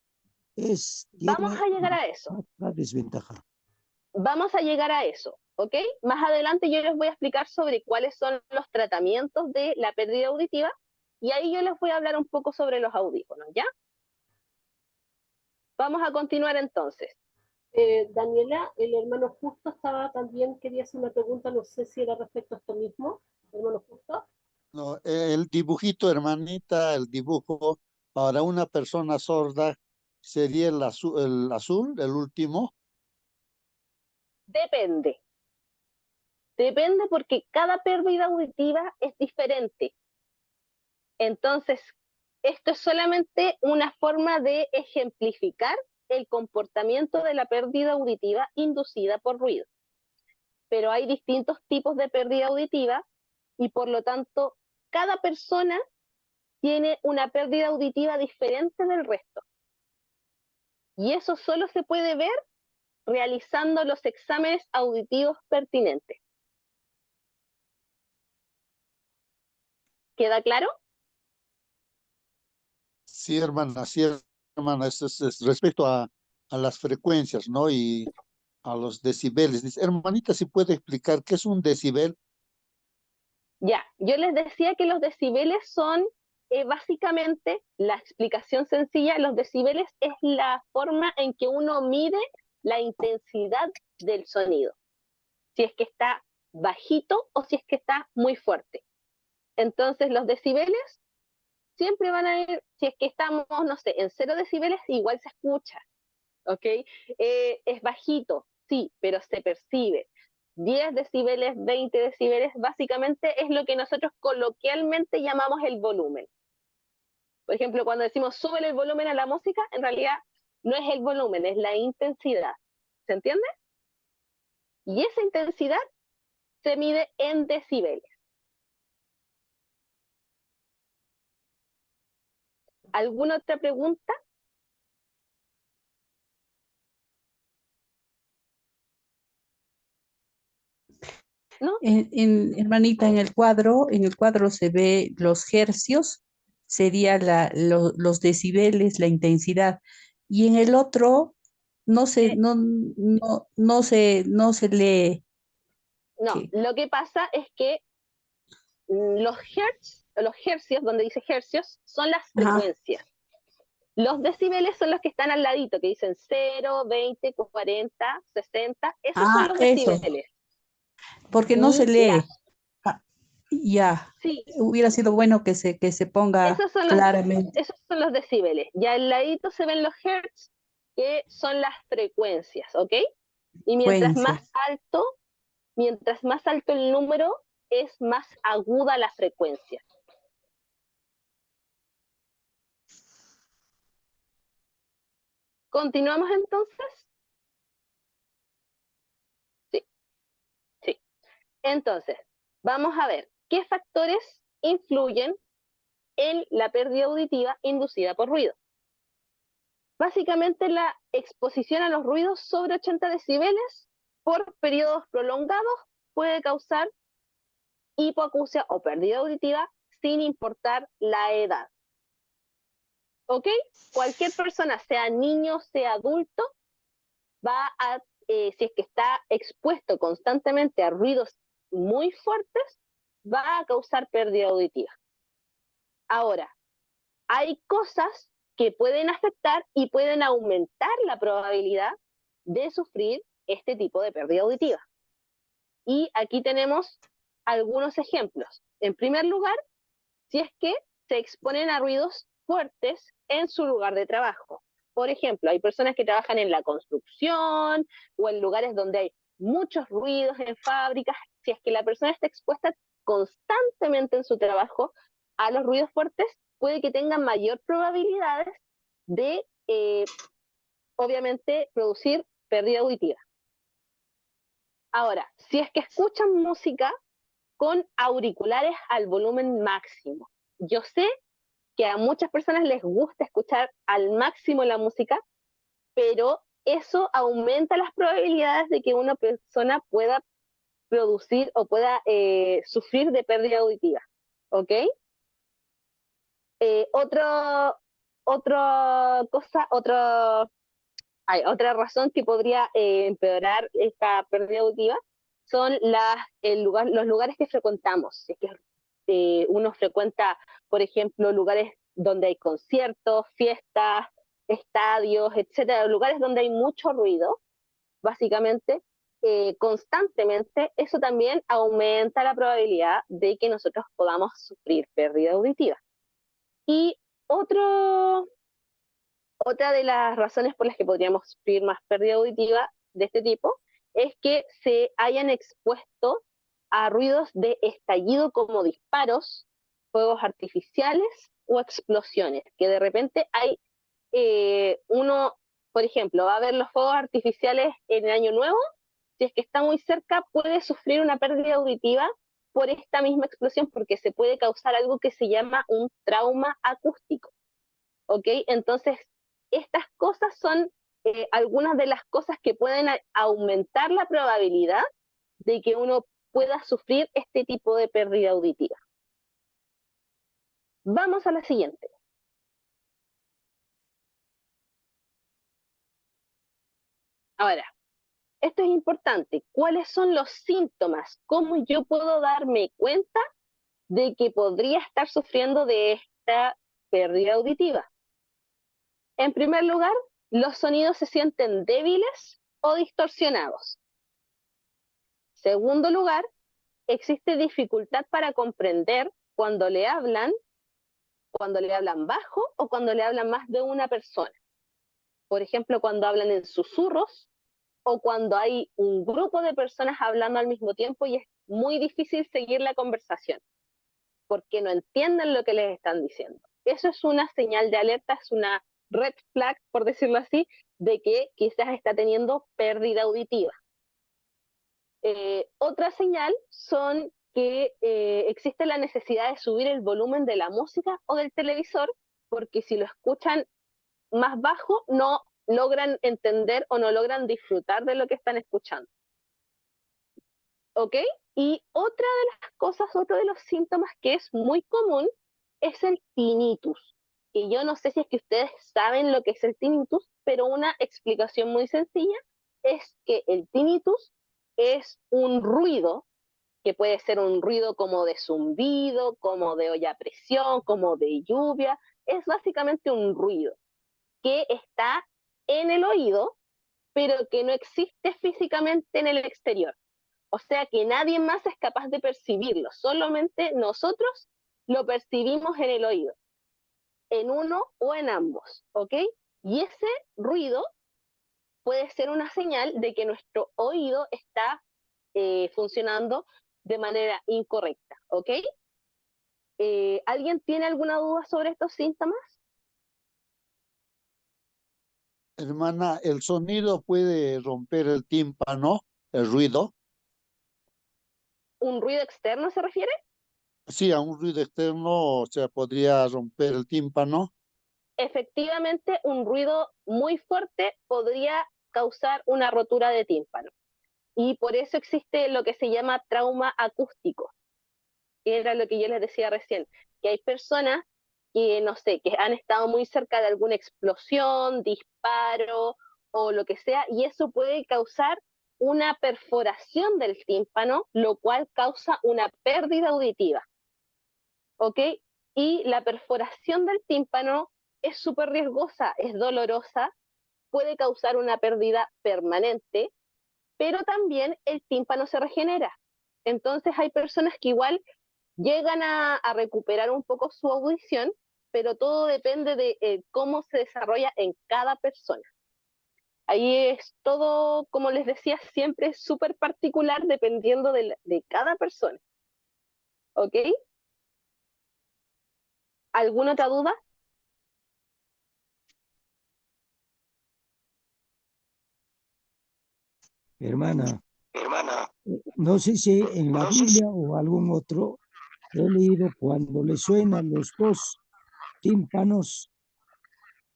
Vamos
tiene
a llegar a eso.
una desventaja?
Vamos a llegar a eso, ¿ok? Más adelante yo les voy a explicar sobre cuáles son los tratamientos de la pérdida auditiva y ahí yo les voy a hablar un poco sobre los audífonos, ¿ya? Vamos a continuar entonces.
Daniela, el hermano Justo también quería hacer una pregunta, no sé si era respecto a esto mismo, hermano Justo.
no, el dibujito, hermanita, el dibujo para una persona sorda sería el azul, el último.
Depende. Depende porque cada pérdida auditiva es diferente. Entonces, esto es solamente una forma de ejemplificar el comportamiento de la pérdida auditiva inducida por ruido. pero hay distintos tipos de pérdida auditiva y por lo tanto cada persona tiene una pérdida auditiva diferente del resto. Y eso solo se puede ver realizando los exámenes auditivos pertinentes. ¿Queda claro?
Sí, hermana, esto es respecto a las frecuencias, ¿no? Y a los decibeles. Dice, hermanita, si puede explicar qué es un decibel.
Ya, yo les decía que los decibeles son básicamente, la explicación sencilla, los decibeles es la forma en que uno mide la intensidad del sonido. Si es que está bajito o si es que está muy fuerte. Entonces los decibeles siempre van a ir, si es que estamos, no sé, en 0 decibeles, igual se escucha, ¿ok? Es bajito, sí, pero se percibe. 10 decibeles, 20 decibeles, básicamente es lo que nosotros coloquialmente llamamos el volumen. Por ejemplo, cuando decimos súbele el volumen a la música, en realidad no es el volumen, es la intensidad. ¿Se entiende? Y esa intensidad se mide en decibeles. ¿Alguna otra pregunta? ¿No?
Hermanita, en el cuadro se ve los hercios, sería los decibeles, la intensidad. Y en el otro no se lee.
No,
Que,
lo que pasa es que los hercios, donde dice hercios, son las
ajá,
frecuencias. Los decibeles son los que están al ladito, que dicen 0, 20, 40, 60. Esos son los
eso,
decibeles.
porque no se
Y
lee. Ah, ya,
sí,
hubiera sido bueno que se ponga claramente.
esos son los decibeles. Y al ladito se ven los hertz, que son las frecuencias, ¿ok? Y
Frecuencias.
mientras más alto el número, es más aguda la frecuencia. ¿Continuamos entonces? Sí, sí. Entonces, vamos a ver qué factores influyen en la pérdida auditiva inducida por ruido. Básicamente la exposición a los ruidos sobre 80 decibeles por periodos prolongados puede causar hipoacusia o pérdida auditiva sin importar la edad. ¿Ok? Cualquier persona, sea niño, sea adulto, va a, si es que está expuesto constantemente a ruidos muy fuertes, va a causar pérdida auditiva. Ahora, hay cosas que pueden afectar y pueden aumentar la probabilidad de sufrir este tipo de pérdida auditiva. Y aquí tenemos algunos ejemplos. En primer lugar, si es que se exponen a ruidos fuertes en su lugar de trabajo. Por ejemplo, hay personas que trabajan en la construcción o en lugares donde hay muchos ruidos en fábricas. Si es que la persona está expuesta constantemente en su trabajo a los ruidos fuertes, puede que tenga mayor probabilidades de, obviamente, producir pérdida auditiva. Ahora, si es que escuchan música con auriculares al volumen máximo, yo sé que a muchas personas les gusta escuchar al máximo la música, pero eso aumenta las probabilidades de que una persona pueda producir o pueda sufrir de pérdida auditiva. ¿Ok? Otra cosa, otra razón que podría empeorar esta pérdida auditiva son los lugares que frecuentamos. Es que uno frecuenta, por ejemplo, lugares donde hay conciertos, fiestas, estadios, etcétera, lugares donde hay mucho ruido, básicamente, constantemente, eso también aumenta la probabilidad de que nosotros podamos sufrir pérdida auditiva. Y otro, otra de las razones por las que podríamos sufrir más pérdida auditiva de este tipo es que se hayan expuesto a ruidos de estallido como disparos, fuegos artificiales o explosiones, que de repente hay uno, por ejemplo, va a haber los fuegos artificiales en el Año Nuevo si es que está muy cerca, puede sufrir una pérdida auditiva por esta misma explosión, porque se puede causar algo que se llama un trauma acústico. ¿Ok? Entonces, estas cosas son algunas de las cosas que pueden aumentar la probabilidad de que uno pueda sufrir este tipo de pérdida auditiva. Vamos a la siguiente. Ahora, esto es importante. ¿Cuáles son los síntomas? ¿Cómo yo puedo darme cuenta de que podría estar sufriendo de esta pérdida auditiva? En primer lugar, los sonidos se sienten débiles o distorsionados. Segundo lugar, existe dificultad para comprender cuando le hablan bajo o cuando le hablan más de una persona. Por ejemplo, cuando hablan en susurros o cuando hay un grupo de personas hablando al mismo tiempo y es muy difícil seguir la conversación porque no entienden lo que les están diciendo. Eso es una señal de alerta, es una red flag, por decirlo así, de que quizás está teniendo pérdida auditiva. Otra señal son que existe la necesidad de subir el volumen de la música o del televisor, porque si lo escuchan más bajo, no logran entender o no logran disfrutar de lo que están escuchando. ¿Ok? Y otra de las cosas, otro de los síntomas que es muy común es el tinnitus. Y yo no sé si es que ustedes saben lo que es el tinnitus, pero una explicación muy sencilla es que el tinnitus es un ruido, que puede ser un ruido como de zumbido, como de olla a presión, como de lluvia. Es básicamente un ruido que está en el oído, pero que no existe físicamente en el exterior. O sea que nadie más es capaz de percibirlo, solamente nosotros lo percibimos en el oído, en uno o en ambos, ¿ok? Y ese ruido puede ser una señal de que nuestro oído está funcionando de manera incorrecta, ¿ok? ¿Alguien tiene alguna duda sobre estos síntomas?
Hermana, ¿el sonido puede romper el tímpano, el ruido?
¿Un ruido externo se refiere?
Sí, a un ruido externo, o sea, podría romper el tímpano.
Efectivamente, un ruido muy fuerte podría causar una rotura de tímpano. Y por eso existe lo que se llama trauma acústico, que era lo que yo les decía recién, que hay personas que, no sé, que han estado muy cerca de alguna explosión, disparo o lo que sea, y eso puede causar una perforación del tímpano, lo cual causa una pérdida auditiva. ¿Ok? Y la perforación del tímpano es súper riesgosa, es dolorosa, puede causar una pérdida permanente, pero también el tímpano se regenera. Entonces hay personas que igual llegan a recuperar un poco su audición, pero todo depende de cómo se desarrolla en cada persona. Ahí es todo, como les decía, siempre es súper particular dependiendo de cada persona. ¿Ok? ¿Alguna otra duda?
Hermana, no sé si en la Biblia o algún otro he leído cuando le suenan los dos tímpanos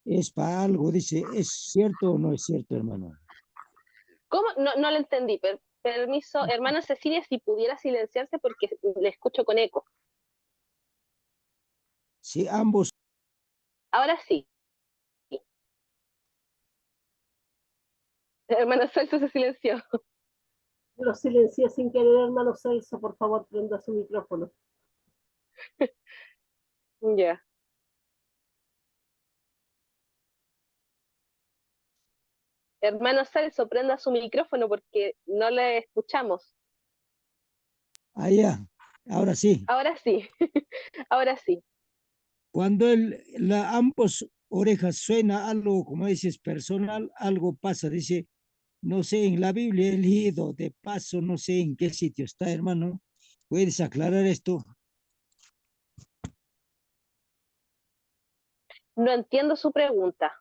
es para algo, dice, ¿es cierto o no es cierto, hermano?
¿Cómo? No, no lo entendí. Permiso, hermana Cecilia, si pudiera silenciarse porque le escucho con eco.
Si ambos,
Ahora sí. Hermana Celso se silenció.
Lo silencié sin querer, hermano Celso, por favor, prenda su micrófono.
Ya. Hermano Celso, prenda su micrófono porque no le escuchamos.
allá, ahora sí,
Ahora sí. Ahora sí.
cuando ambos orejas suena algo, como dices, personal, algo pasa, dice, no sé, en la Biblia he leído, de paso, no sé en qué sitio está, hermano. ¿Puedes aclarar esto?
No entiendo su pregunta.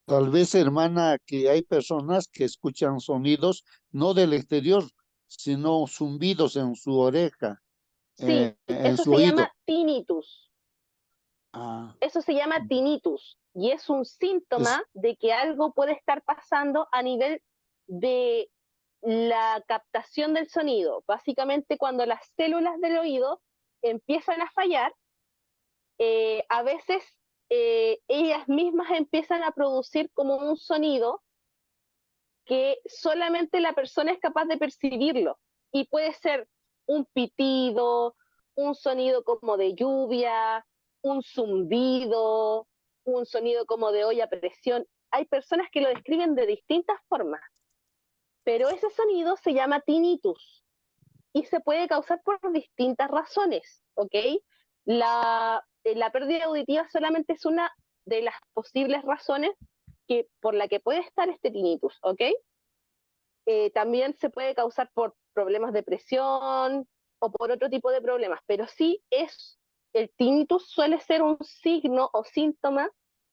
Tal vez, hermana, que hay personas que escuchan sonidos no del exterior, sino zumbidos en su oreja,
Sí,
en
eso
su
se llama
oído.
tinnitus.
Ah,
Eso se llama tinnitus y es un
es,
síntoma de que algo puede estar pasando a nivel de la captación del sonido. Básicamente, cuando las células del oído empiezan a fallar, a veces ellas mismas empiezan a producir como un sonido que solamente la persona es capaz de percibirlo. Y puede ser un pitido, un sonido como de lluvia, un zumbido, un sonido como de olla a presión. Hay personas que lo describen de distintas formas, pero ese sonido se llama tinnitus y se puede causar por distintas razones, ¿ok? La pérdida auditiva solamente es una de las posibles razones por la que puede estar este tinnitus, ¿ok? También se puede causar por problemas de presión o por otro tipo de problemas, pero sí el tinnitus suele ser un signo o síntoma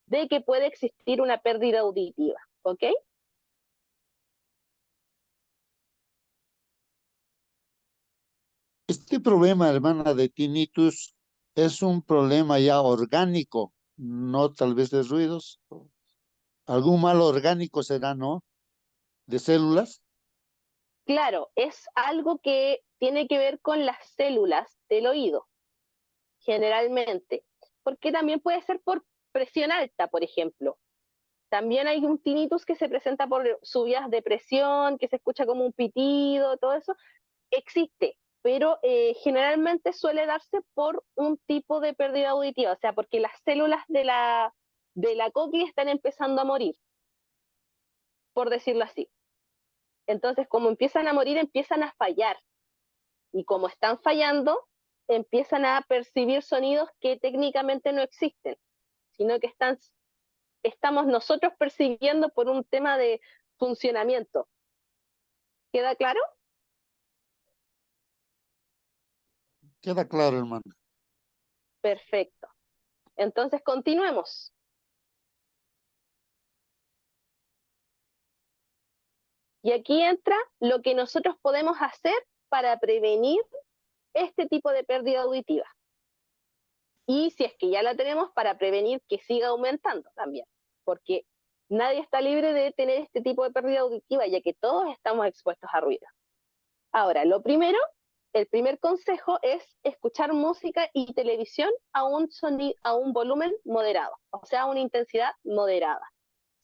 de que puede existir una pérdida auditiva, ¿ok?
este problema, hermana, de tinnitus es un problema ya orgánico, no tal vez de ruidos. Algún mal orgánico será, ¿no? De células.
Claro, es algo que tiene que ver con las células del oído, generalmente, porque también puede ser por presión alta, por ejemplo. También hay un tinnitus que se presenta por subidas de presión, que se escucha como un pitido, todo eso. Existe, pero generalmente suele darse por un tipo de pérdida auditiva, o sea, porque las células de la cóclea están empezando a morir, por decirlo así. Entonces, como empiezan a morir, empiezan a fallar. Y como están fallando, empiezan a percibir sonidos que técnicamente no existen, sino que estamos nosotros percibiendo por un tema de funcionamiento. ¿Queda claro?
Queda claro, hermano.
Perfecto. Entonces, continuemos. Y aquí entra lo que nosotros podemos hacer para prevenir este tipo de pérdida auditiva. Y si es que ya la tenemos, para prevenir que siga aumentando también. Porque nadie está libre de tener este tipo de pérdida auditiva, ya que todos estamos expuestos a ruido. Ahora, el primer consejo es escuchar música y televisión a un volumen moderado, o sea, a una intensidad moderada,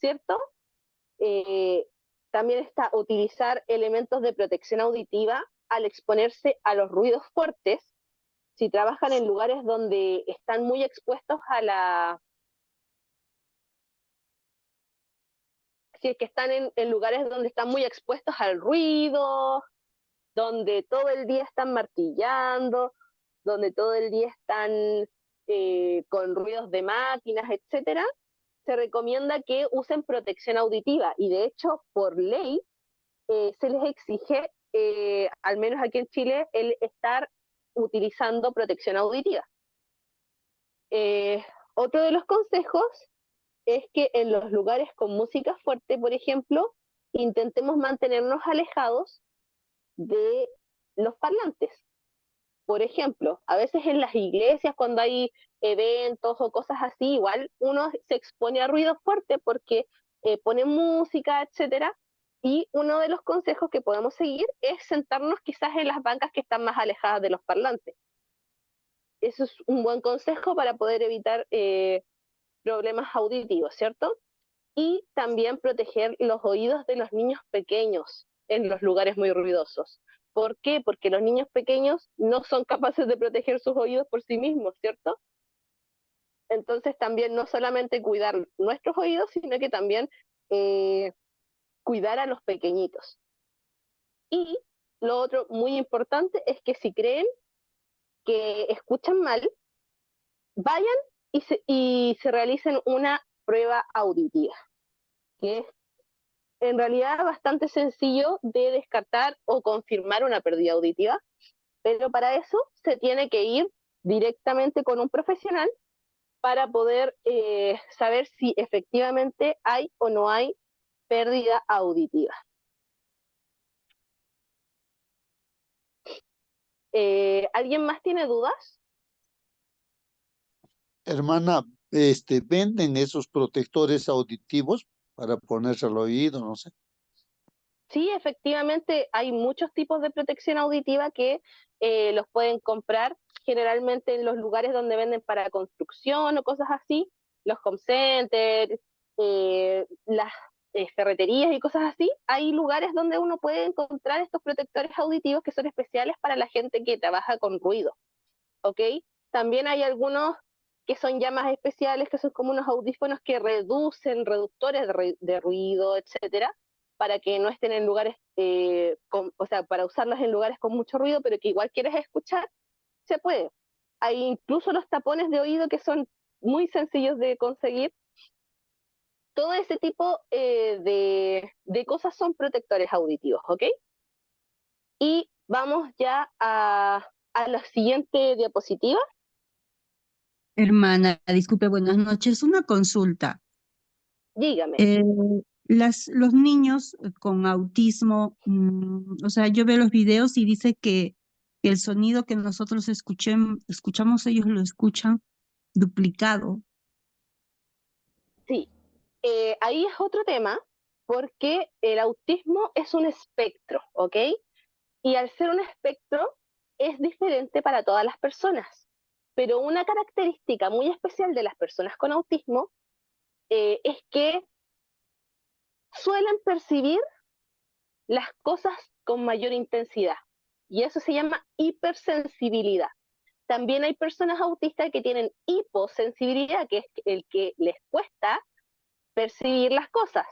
¿cierto? Eh, También está utilizar elementos de protección auditiva al exponerse a los ruidos fuertes. Si trabajan en lugares donde están muy expuestos si es que están en lugares donde están muy expuestos al ruido, donde todo el día están martillando, donde todo el día están con ruidos de máquinas, etcétera, se recomienda que usen protección auditiva y de hecho por ley se les exige, al menos aquí en Chile, el estar utilizando protección auditiva. Otro de los consejos es que en los lugares con música fuerte, por ejemplo, intentemos mantenernos alejados de los parlantes. Por ejemplo, a veces en las iglesias cuando hay eventos o cosas así, igual uno se expone a ruido fuerte porque pone música, etcétera. Y uno de los consejos que podemos seguir es sentarnos quizás en las bancas que están más alejadas de los parlantes. Eso es un buen consejo para poder evitar problemas auditivos, ¿cierto? Y también proteger los oídos de los niños pequeños en los lugares muy ruidosos. ¿Por qué? Porque los niños pequeños no son capaces de proteger sus oídos por sí mismos, ¿cierto? Entonces también no solamente cuidar nuestros oídos, sino que también eh, cuidar a los pequeñitos. Y lo otro muy importante es que si creen que escuchan mal, vayan y se realicen una prueba auditiva, que es en realidad bastante sencillo de descartar o confirmar una pérdida auditiva, pero para eso se tiene que ir directamente con un profesional para poder saber si efectivamente hay o no hay pérdida auditiva. ¿Alguien más tiene dudas?
Hermana, venden esos protectores auditivos para ponerse al oído, no sé.
Sí, efectivamente hay muchos tipos de protección auditiva que los pueden comprar generalmente en los lugares donde venden para construcción o cosas así, los home centers, las ferreterías y cosas así. Hay lugares donde uno puede encontrar estos protectores auditivos que son especiales para la gente que trabaja con ruido, ¿ok? También hay algunos que son ya más especiales, que son como unos audífonos que reducen reductores de ruido, etcétera, para que no estén en lugares, o sea, para usarlos en lugares con mucho ruido, pero que igual quieres escuchar, se puede. Hay incluso los tapones de oído que son muy sencillos de conseguir. Todo ese tipo de cosas son protectores auditivos, ¿ok? Y vamos ya a la siguiente diapositiva.
Hermana, disculpe, buenas noches. Una consulta.
Dígame.
Los niños con autismo, o sea, yo veo los videos y dice que el sonido que nosotros escuchamos, ellos lo escuchan duplicado.
Sí, ahí es otro tema, porque el autismo es un espectro, ¿ok? Y al ser un espectro, es diferente para todas las personas. Pero una característica muy especial de las personas con autismo es que suelen percibir las cosas con mayor intensidad. Y eso se llama hipersensibilidad. También hay personas autistas que tienen hiposensibilidad, que es el que les cuesta percibir las cosas.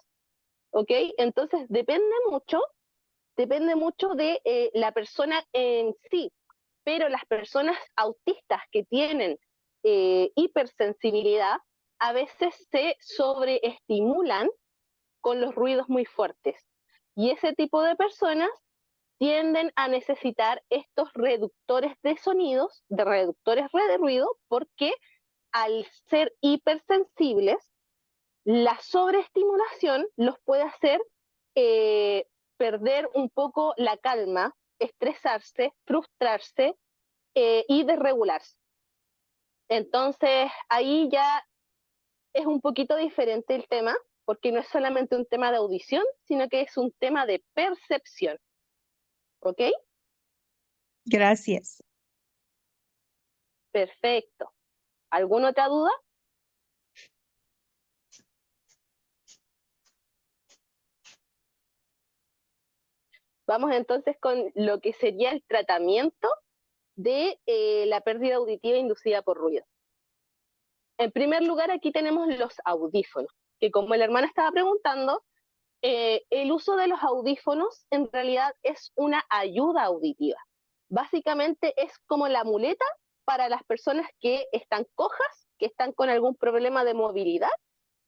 ¿Ok? Entonces depende mucho de la persona en sí, pero las personas autistas que tienen hipersensibilidad a veces se sobreestimulan con los ruidos muy fuertes. Y ese tipo de personas tienden a necesitar estos reductores de sonidos, de reductores de ruido, porque al ser hipersensibles, la sobreestimulación los puede hacer perder un poco la calma, estresarse, frustrarse y desregularse. Entonces, ahí ya es un poquito diferente el tema, porque no es solamente un tema de audición, sino que es un tema de percepción. ¿Ok?
Gracias.
Perfecto. ¿Alguna otra duda? Vamos entonces con lo que sería el tratamiento de la pérdida auditiva inducida por ruido. En primer lugar, aquí tenemos los audífonos, que como el hermano estaba preguntando, el uso de los audífonos en realidad es una ayuda auditiva. Básicamente es como la muleta para las personas que están cojas, que están con algún problema de movilidad,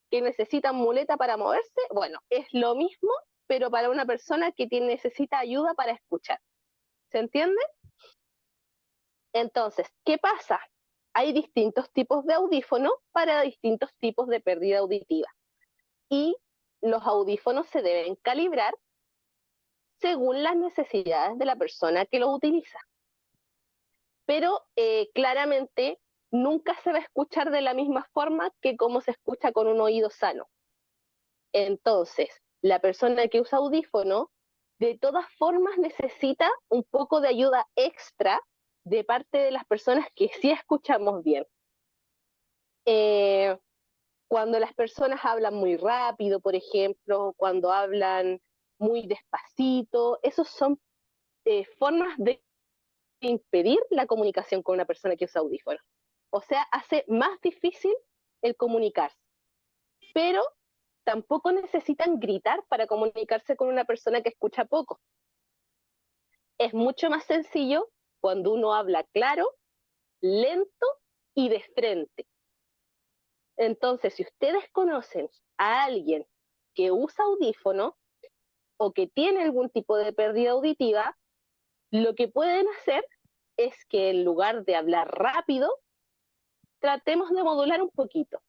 que necesitan muleta para moverse. Bueno, es lo mismo, pero para una persona que necesita ayuda para escuchar. ¿Se entiende? Entonces, ¿qué pasa? Hay distintos tipos de audífonos para distintos tipos de pérdida auditiva. Y los audífonos se deben calibrar según las necesidades de la persona que lo utiliza. Pero claramente nunca se va a escuchar de la misma forma que como se escucha con un oído sano. Entonces, la persona que usa audífono de todas formas necesita un poco de ayuda extra de parte de las personas que sí escuchamos bien. Cuando las personas hablan muy rápido, por ejemplo, cuando hablan muy despacito, esos son formas de impedir la comunicación con una persona que usa audífonos. O sea, hace más difícil el comunicarse. Pero tampoco necesitan gritar para comunicarse con una persona que escucha poco. Es mucho más sencillo cuando uno habla claro, lento y de frente. Entonces, si ustedes conocen a alguien que usa audífono o que tiene algún tipo de pérdida auditiva, lo que pueden hacer es que en lugar de hablar rápido, tratemos de modular un poquito.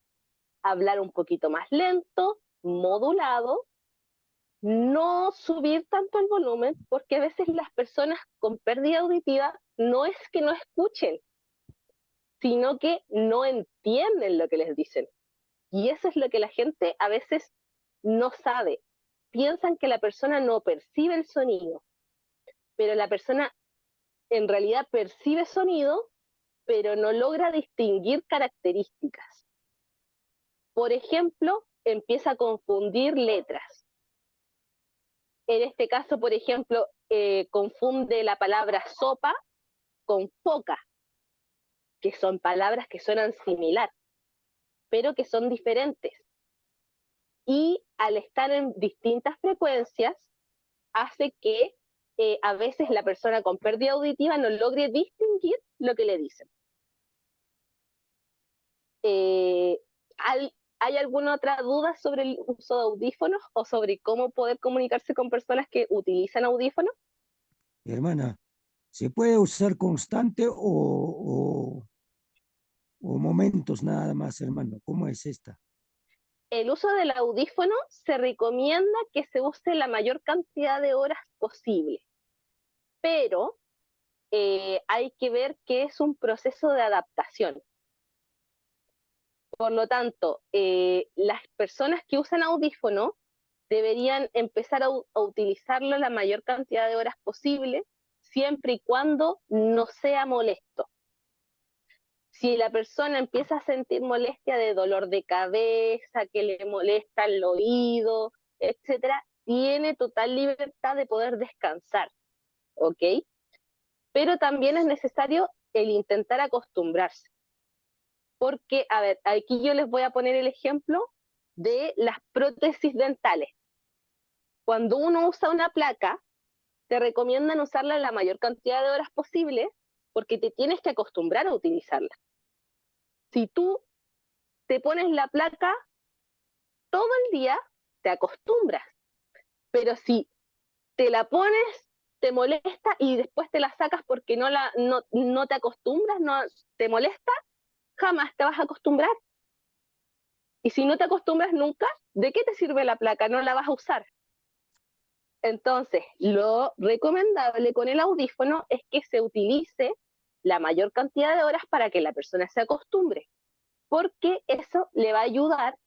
Hablar un poquito más lento, modulado, no subir tanto el volumen, porque a veces las personas con pérdida auditiva no es que no escuchen, sino que no entienden lo que les dicen. Y eso es lo que la gente a veces no sabe. Piensan que la persona no percibe el sonido, pero la persona en realidad percibe sonido, pero no logra distinguir características. Por ejemplo, empieza a confundir letras. En este caso, por ejemplo, confunde la palabra sopa con foca, que son palabras que suenan similar, pero que son diferentes. Y al estar en distintas frecuencias, hace que a veces la persona con pérdida auditiva no logre distinguir lo que le dicen. ¿Hay alguna otra duda sobre el uso de audífonos o sobre cómo poder comunicarse con personas que utilizan audífonos?
Hermana, ¿se puede usar constante o momentos nada más, hermano? ¿Cómo es esta?
El uso del audífono se recomienda que se use la mayor cantidad de horas posible, pero hay que ver que es un proceso de adaptación. Por lo tanto, las personas que usan audífono deberían empezar a utilizarlo la mayor cantidad de horas posible, siempre y cuando no sea molesto. Si la persona empieza a sentir molestia de dolor de cabeza, que le molesta el oído, etcétera, tiene total libertad de poder descansar, ¿ok? Pero también es necesario el intentar acostumbrarse. Porque, a ver, aquí yo les voy a poner el ejemplo de las prótesis dentales. Cuando uno usa una placa, te recomiendan usarla la mayor cantidad de horas posible porque te tienes que acostumbrar a utilizarla. Si tú te pones la placa todo el día, te acostumbras. Pero si te la pones, te molesta y después te la sacas porque no te acostumbras, no te molesta, jamás te vas a acostumbrar. Y si no te acostumbras nunca, ¿de qué te sirve la placa? No la vas a usar. Entonces, lo recomendable con el audífono es que se utilice la mayor cantidad de horas para que la persona se acostumbre, porque eso le va a ayudar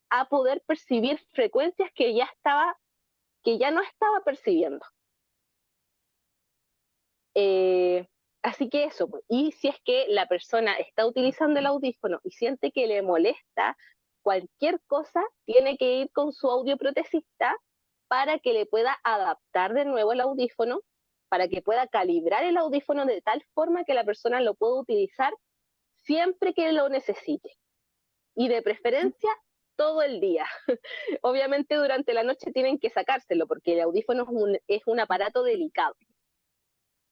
a poder percibir frecuencias que ya no estaba percibiendo. Así que eso, y si es que la persona está utilizando el audífono y siente que le molesta cualquier cosa, tiene que ir con su audioprotesista para que le pueda adaptar de nuevo el audífono, para que pueda calibrar el audífono de tal forma que la persona lo pueda utilizar siempre que lo necesite. Y de preferencia todo el día. Obviamente durante la noche tienen que sacárselo porque el audífono es un aparato delicado.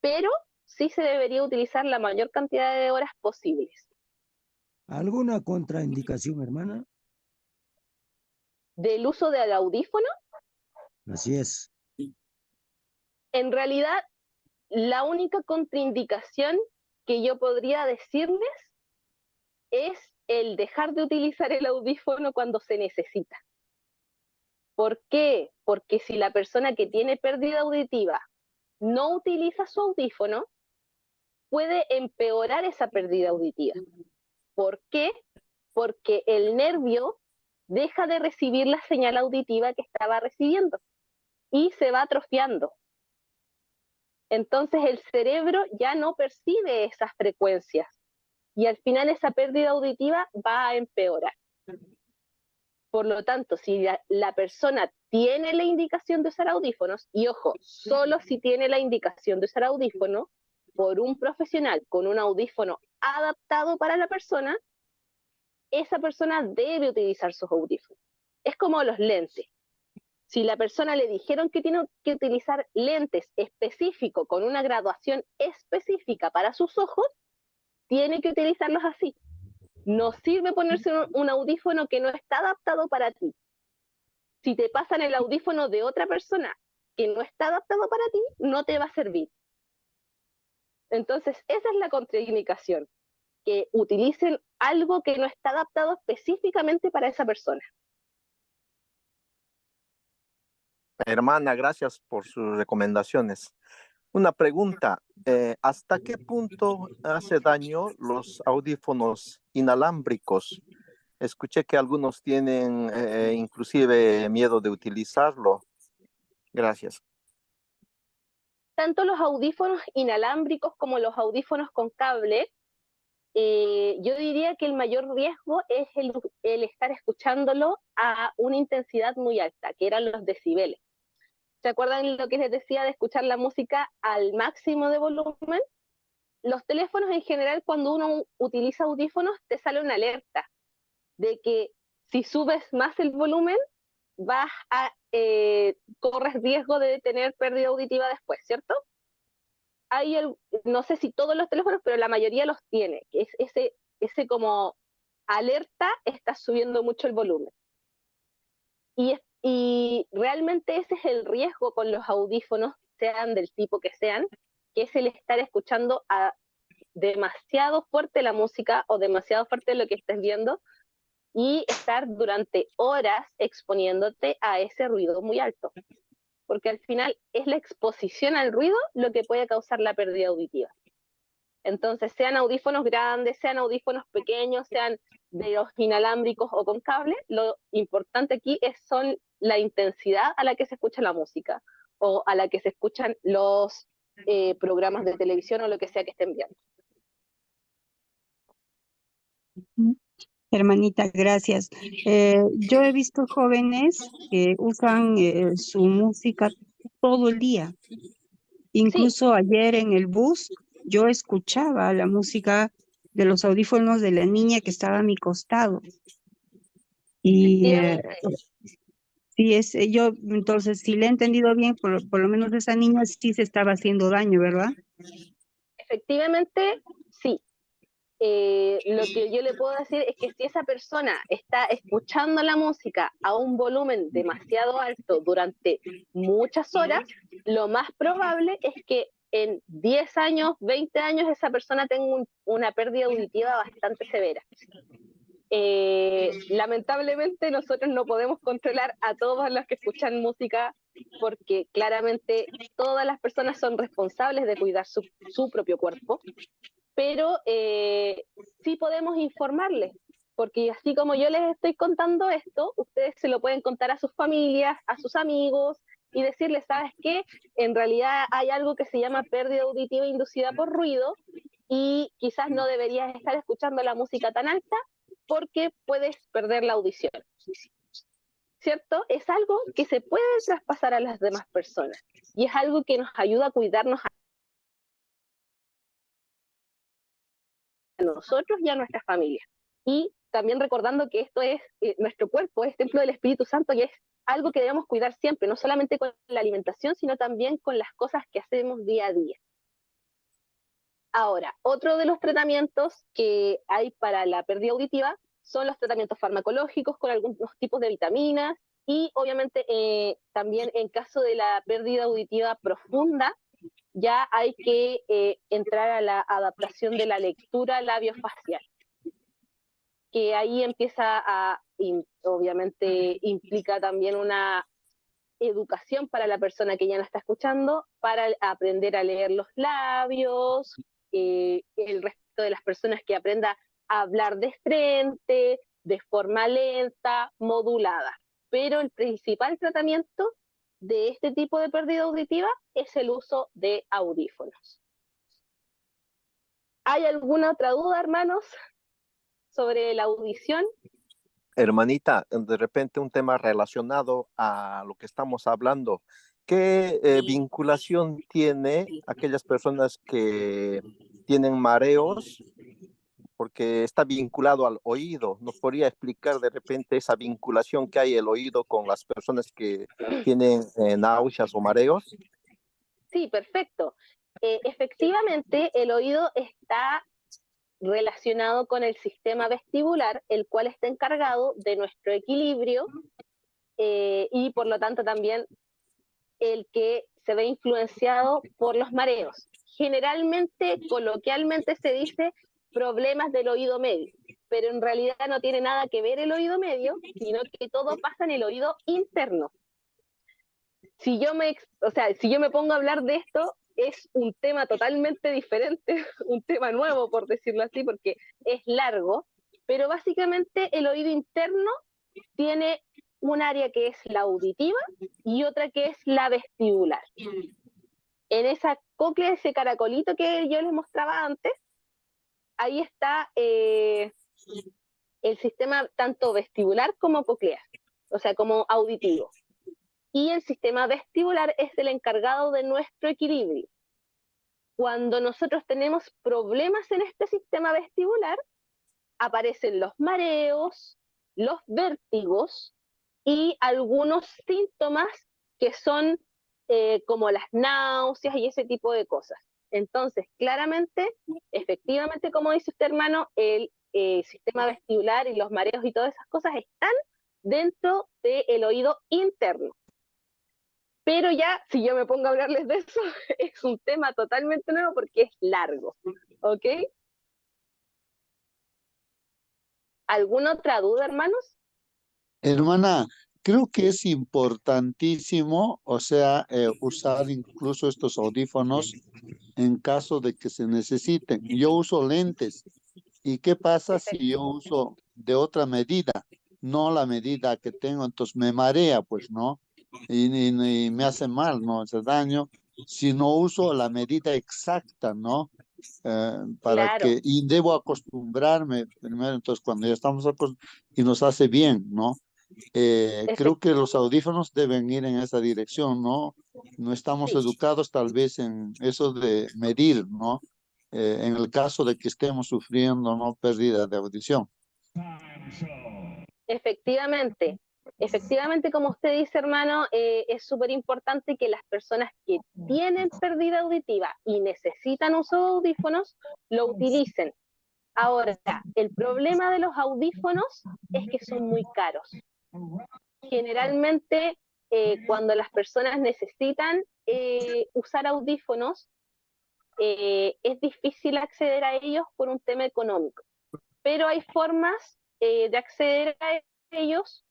Pero sí se debería utilizar la mayor cantidad de horas posibles.
¿Alguna contraindicación, hermana?
Del uso del audífono,
Así es.
en realidad, la única contraindicación que yo podría decirles es el dejar de utilizar el audífono cuando se necesita. ¿Por qué? Porque si la persona que tiene pérdida auditiva no utiliza su audífono, puede empeorar esa pérdida auditiva. ¿Por qué? Porque el nervio deja de recibir la señal auditiva que estaba recibiendo y se va atrofiando. Entonces el cerebro ya no percibe esas frecuencias y al final esa pérdida auditiva va a empeorar. Por lo tanto, si la persona tiene la indicación de usar audífonos, y ojo, solo si tiene la indicación de usar audífono por un profesional con un audífono adaptado para la persona, esa persona debe utilizar sus audífonos. Es como los lentes. Si la persona le dijeron que tiene que utilizar lentes específicos con una graduación específica para sus ojos, tiene que utilizarlos así. No sirve ponerse un audífono que no está adaptado para ti. Si te pasan el audífono de otra persona que no está adaptado para ti, no te va a servir. Entonces, esa es la contraindicación, que utilicen algo que no está adaptado específicamente para esa persona.
Hermana, gracias por sus recomendaciones. Una pregunta, ¿hasta qué punto hace daño los audífonos inalámbricos? Escuché que algunos tienen inclusive miedo de utilizarlo. Gracias.
Tanto los audífonos inalámbricos como los audífonos con cable, yo diría que el mayor riesgo es el estar escuchándolo a una intensidad muy alta, que eran los decibeles. ¿Se acuerdan lo que les decía de escuchar la música al máximo de volumen? Los teléfonos en general, cuando uno utiliza audífonos, te sale una alerta de que si subes más el volumen, corres riesgo de tener pérdida auditiva después, ¿cierto? No sé si todos los teléfonos, pero la mayoría los tiene, que es ese como alerta, está subiendo mucho el volumen. Y realmente ese es el riesgo con los audífonos, sean del tipo que sean, que es el estar escuchando demasiado fuerte la música o demasiado fuerte lo que estés viendo y estar durante horas exponiéndote a ese ruido muy alto. Porque al final es la exposición al ruido lo que puede causar la pérdida auditiva. Entonces, sean audífonos grandes, sean audífonos pequeños, sean de los inalámbricos o con cable, lo importante aquí son la intensidad a la que se escucha la música o a la que se escuchan los programas de televisión o lo que sea que estén viendo.
Hermanita, gracias. Yo he visto jóvenes que usan su música todo el día. Incluso ayer en el bus yo escuchaba la música de los audífonos de la niña que estaba a mi costado. Y sí, yo entonces, si le he entendido bien, por lo menos esa niña sí se estaba haciendo daño, ¿verdad?
Efectivamente, sí. Lo que yo le puedo decir es que si esa persona está escuchando la música a un volumen demasiado alto durante muchas horas, lo más probable es que en 10 años, 20 años, esa persona tenga una pérdida auditiva bastante severa. Lamentablemente nosotros no podemos controlar a todos los que escuchan música porque claramente todas las personas son responsables de cuidar su propio cuerpo, pero sí podemos informarles, porque así como yo les estoy contando esto, ustedes se lo pueden contar a sus familias, a sus amigos, y decirles, ¿sabes qué? En realidad hay algo que se llama pérdida auditiva inducida por ruido, y quizás no deberías estar escuchando la música tan alta, porque puedes perder la audición. ¿Cierto? Es algo que se puede traspasar a las demás personas, y es algo que nos ayuda a cuidarnos a nosotros y a nuestra familia. Y también recordando que esto es nuestro cuerpo, es templo del Espíritu Santo y es algo que debemos cuidar siempre, no solamente con la alimentación, sino también con las cosas que hacemos día a día. Ahora, otro de los tratamientos que hay para la pérdida auditiva son los tratamientos farmacológicos con algunos tipos de vitaminas y obviamente también en caso de la pérdida auditiva profunda, ya hay que entrar a la adaptación de la lectura labiofacial, que ahí empieza obviamente implica también una educación para la persona que ya no está escuchando, para aprender a leer los labios, el resto de las personas que aprenda a hablar de frente, de forma lenta, modulada. Pero el principal tratamiento de este tipo de pérdida auditiva es el uso de audífonos. ¿Hay alguna otra duda, hermanos, sobre la audición?
Hermanita, de repente un tema relacionado a lo que estamos hablando. ¿Qué vinculación tiene aquellas personas que tienen mareos? Porque está vinculado al oído. ¿Nos podría explicar de repente esa vinculación que hay el oído con las personas que tienen náuseas o mareos?
Sí, perfecto. Efectivamente, el oído está relacionado con el sistema vestibular, el cual está encargado de nuestro equilibrio y por lo tanto también el que se ve influenciado por los mareos. Generalmente, coloquialmente se dice problemas del oído medio, pero en realidad no tiene nada que ver el oído medio, sino que todo pasa en el oído interno. Si yo me pongo a hablar de esto, es un tema totalmente diferente, un tema nuevo, por decirlo así, porque es largo, pero básicamente el oído interno tiene un área que es la auditiva y otra que es la vestibular. En esa cóclea, ese caracolito que yo les mostraba antes, ahí está el sistema tanto vestibular como coclear, o sea, como auditivo. Y el sistema vestibular es el encargado de nuestro equilibrio. Cuando nosotros tenemos problemas en este sistema vestibular, aparecen los mareos, los vértigos y algunos síntomas que son como las náuseas y ese tipo de cosas. Entonces, claramente, efectivamente, como dice usted, hermano, el sistema vestibular y los mareos y todas esas cosas están dentro del oído interno. Pero ya, si yo me pongo a hablarles de eso, es un tema totalmente nuevo porque es largo, ¿ok? ¿Alguna otra duda, hermanos?
Hermana, creo que es importantísimo, o sea, usar incluso estos audífonos en caso de que se necesiten. Yo uso lentes. ¿Y qué pasa si yo uso de otra medida? No la medida que tengo, entonces me marea, pues, ¿no? Y me hace mal, ¿no? Hace daño. Si no uso la medida exacta, ¿no?
Claro,
Y debo acostumbrarme primero, entonces cuando ya estamos y nos hace bien, ¿no? Creo que los audífonos deben ir en esa dirección, ¿no? No estamos
sí.
educados tal vez en eso de medir, ¿no? En el caso de que estemos sufriendo, ¿no? Pérdida de audición.
Efectivamente, efectivamente, como usted dice, hermano, es súper importante que las personas que tienen pérdida auditiva y necesitan uso de audífonos, lo utilicen. Ahora, el problema de los audífonos es que son muy caros. Generalmente, cuando las personas necesitan usar audífonos, es difícil acceder a ellos por un tema económico. Pero hay formas de acceder a ellos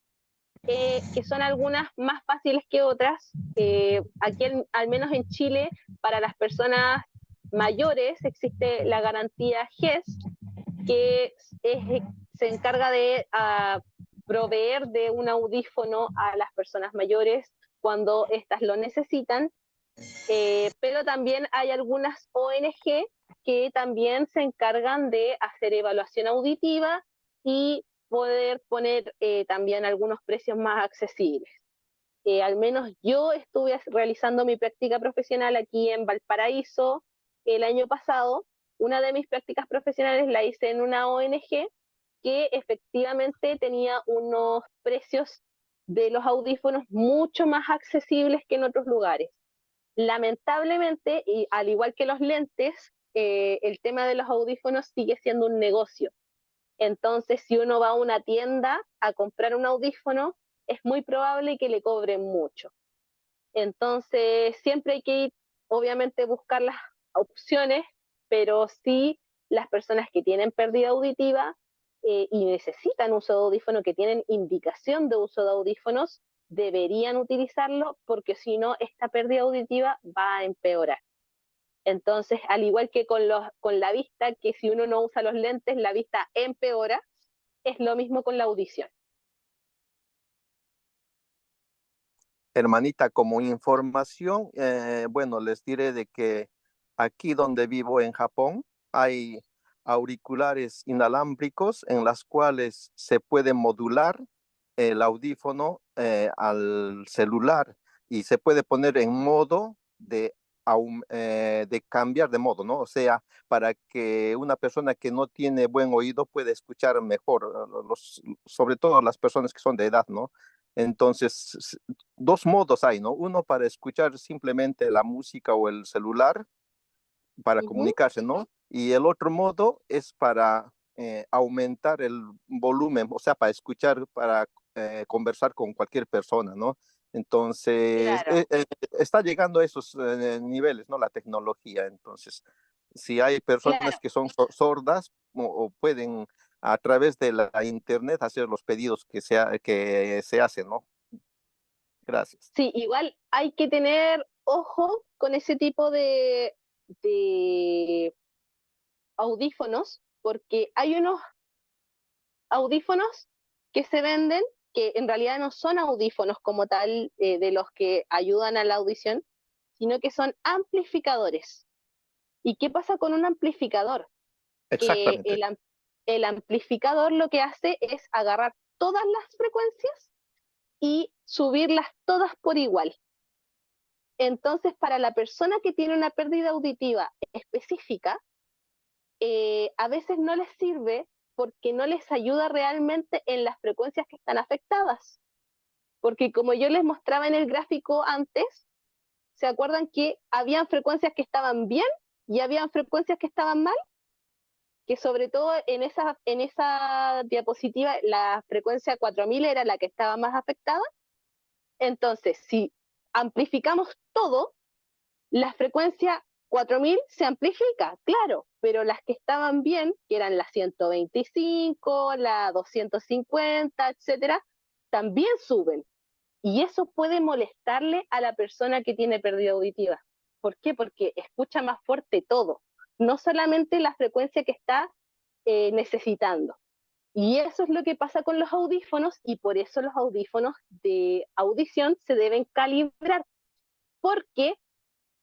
que son algunas más fáciles que otras. Aquí, al menos en Chile, para las personas mayores existe la garantía GES, que se encarga de proveer de un audífono a las personas mayores cuando éstas lo necesitan. Pero también hay algunas ONG que también se encargan de hacer evaluación auditiva y poder poner también algunos precios más accesibles. Al menos yo estuve realizando mi práctica profesional aquí en Valparaíso el año pasado. Una de mis prácticas profesionales la hice en una ONG que efectivamente tenía unos precios de los audífonos mucho más accesibles que en otros lugares. Lamentablemente, y al igual que los lentes, el tema de los audífonos sigue siendo un negocio. Entonces, si uno va a una tienda a comprar un audífono, es muy probable que le cobren mucho. Entonces, siempre hay que ir, obviamente, buscar las opciones, pero sí las personas que tienen pérdida auditiva y necesitan uso de audífono, que tienen indicación de uso de audífonos, deberían utilizarlo porque si no, esta pérdida auditiva va a empeorar. Entonces, al igual que con la vista, que si uno no usa los lentes, la vista empeora, es lo mismo con la audición.
Hermanita, como información, bueno, les diré de que aquí donde vivo en Japón hay auriculares inalámbricos en las cuales se puede modular el audífono al celular y se puede poner en modo de cambiar de modo, ¿no? O sea, para que una persona que no tiene buen oído pueda escuchar mejor, sobre todo las personas que son de edad, ¿no? Entonces, dos modos hay, ¿no? Uno para escuchar simplemente la música o el celular, para comunicarse, ¿no? Y el otro modo es para aumentar el volumen, o sea, para escuchar, para conversar con cualquier persona, ¿no? Entonces,
Claro.
está llegando a esos niveles, ¿no? La tecnología. Entonces, si hay personas
Claro,
que son sordas o pueden a través de la internet hacer los pedidos que se hacen, ¿no? Gracias.
sí, igual hay que tener ojo con ese tipo de audífonos, porque hay unos audífonos que se venden que en realidad no son audífonos como tal, de los que ayudan a la audición, sino que son amplificadores. ¿Y qué pasa con un amplificador? Que
Exactamente.
el amplificador lo que hace es agarrar todas las frecuencias y subirlas todas por igual. Entonces, para la persona que tiene una pérdida auditiva específica, a veces no les sirve porque no les ayuda realmente en las frecuencias que están afectadas. Porque como yo les mostraba en el gráfico antes, ¿se acuerdan que habían frecuencias que estaban bien y habían frecuencias que estaban mal? Que sobre todo en esa diapositiva la frecuencia 4000 era la que estaba más afectada. Entonces, si amplificamos todo, la frecuencia 4000 se amplifica, claro, pero las que estaban bien, que eran la 125, la 250, etcétera, también suben. Y eso puede molestarle a la persona que tiene pérdida auditiva. ¿Por qué? Porque escucha más fuerte todo, no solamente la frecuencia que está necesitando. Y eso es lo que pasa con los audífonos, y por eso los audífonos de audición se deben calibrar, porque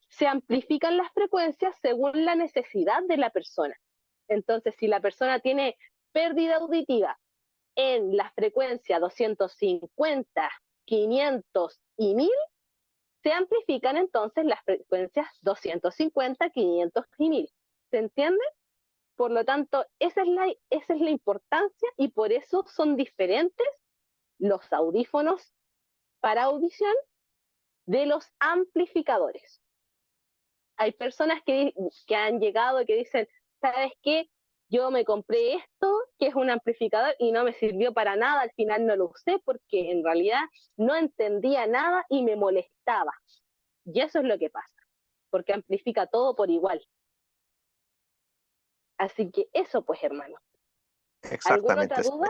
se amplifican las frecuencias según la necesidad de la persona. Entonces, si la persona tiene pérdida auditiva en la frecuencia 250, 500 y 1000, se amplifican entonces las frecuencias 250, 500 y 1000. ¿Se entiende? Por lo tanto, esa es la importancia, y por eso son diferentes los audífonos para audición de los amplificadores. Hay personas que han llegado y que dicen, ¿sabes qué? Yo me compré esto, que es un amplificador, y no me sirvió para nada, al final no lo usé porque en realidad no entendía nada y me molestaba. Y eso es lo que pasa, porque amplifica todo por igual. Así que eso pues, hermano. ¿Alguna otra
Exactamente.
duda?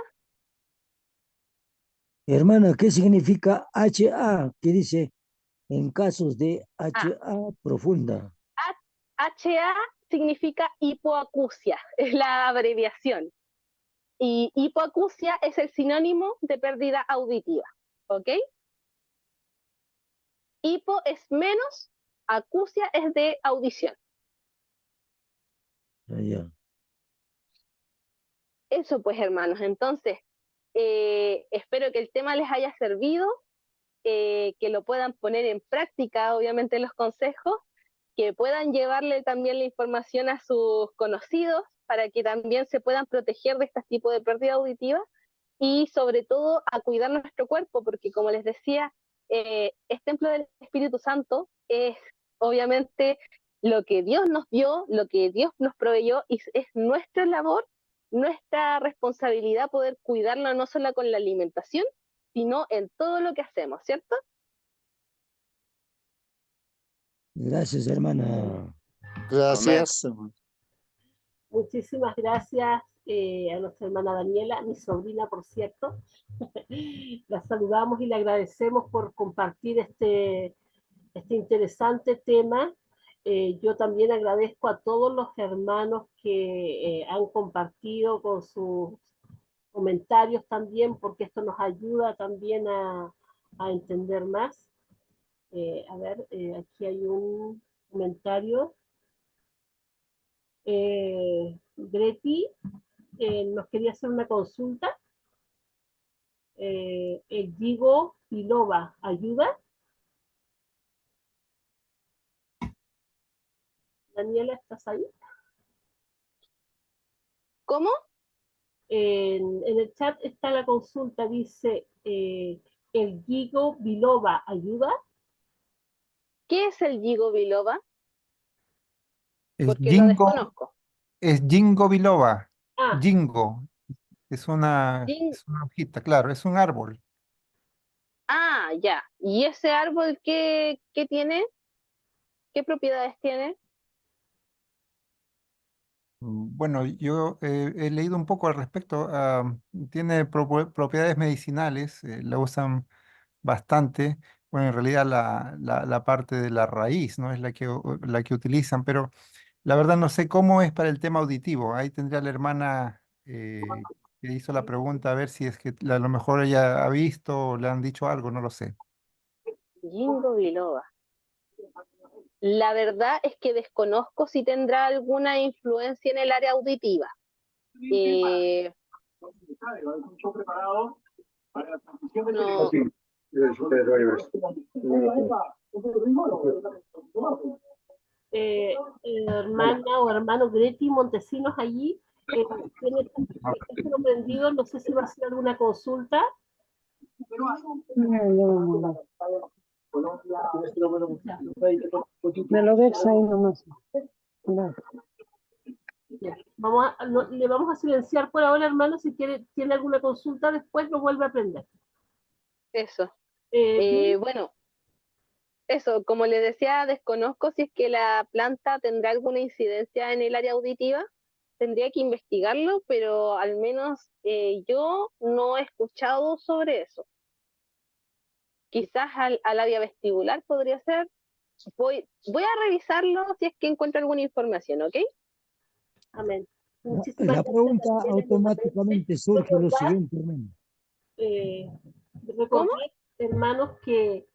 Hermana, ¿qué significa HA? ¿Qué dice en casos de
Ah,
HA profunda?
HA significa hipoacusia, es la abreviación. Y hipoacusia es el sinónimo de pérdida auditiva, ¿ok? Hipo es menos, acusia es de audición.
Ah, ya.
Eso pues, hermanos. Entonces, espero que el tema les haya servido, que lo puedan poner en práctica, obviamente, los consejos, que puedan llevarle también la información a sus conocidos para que también se puedan proteger de este tipo de pérdida auditiva, y sobre todo a cuidar nuestro cuerpo, porque como les decía, es templo del Espíritu Santo, es obviamente lo que Dios nos dio, lo que Dios nos proveyó, y es nuestra labor, nuestra responsabilidad poder cuidarlo, no solo con la alimentación, sino en todo lo que hacemos, ¿cierto?
Gracias, hermana.
Amén.
Gracias.
Muchísimas gracias a nuestra hermana Daniela, mi sobrina, por cierto. La saludamos y le agradecemos por compartir este interesante tema. Yo también agradezco a todos los hermanos que han compartido con sus comentarios también, porque esto nos ayuda también a entender más. A ver, aquí hay un comentario. Greti nos quería hacer una consulta. El Diego Pilova, ¿ayuda? Daniela, ¿estás ahí?
¿Cómo?
En el chat está la consulta, dice, el Gigo Biloba, ¿ayuda?
¿Qué es el Gigo Biloba?
Es
Porque lo
Jingo,
desconozco.
es Jingo biloba.
Ah,
Jingo,
Jing-
es una hojita, claro, es un árbol.
Ya. ¿Y ese árbol qué tiene? ¿Qué propiedades tiene?
Bueno, yo he leído un poco al respecto. Tiene propiedades medicinales, la usan bastante. Bueno, en realidad la parte de la raíz, ¿no? Es la que utilizan, pero la verdad no sé cómo es para el tema auditivo. Ahí tendría la hermana que hizo la pregunta a ver si es que a lo mejor ella ha visto o le han dicho algo, no lo sé.
Ginkgo biloba. La verdad es que desconozco si tendrá alguna influencia en el área auditiva. No,
Hermana o hermano Greti Montesinos allí, tiene esto prendido, no sé si va a hacer alguna consulta.
Me lo dejas ahí nomás. No.
Le vamos a silenciar por ahora, hermano, si tiene alguna consulta, después lo vuelve a aprender.
eso.
¿Sí?
Bueno, eso, como les decía, desconozco si es que la planta tendrá alguna incidencia en el área auditiva. Tendría que investigarlo, pero al menos yo no he escuchado sobre eso. Quizás al área vestibular podría ser. Voy a revisarlo si es que encuentro alguna información, ¿ok?
Amén.
La
Muchísimas
pregunta
gracias.
automáticamente surge lo siguiente, hermano.
¿Cómo?
Recordar, hermanos, que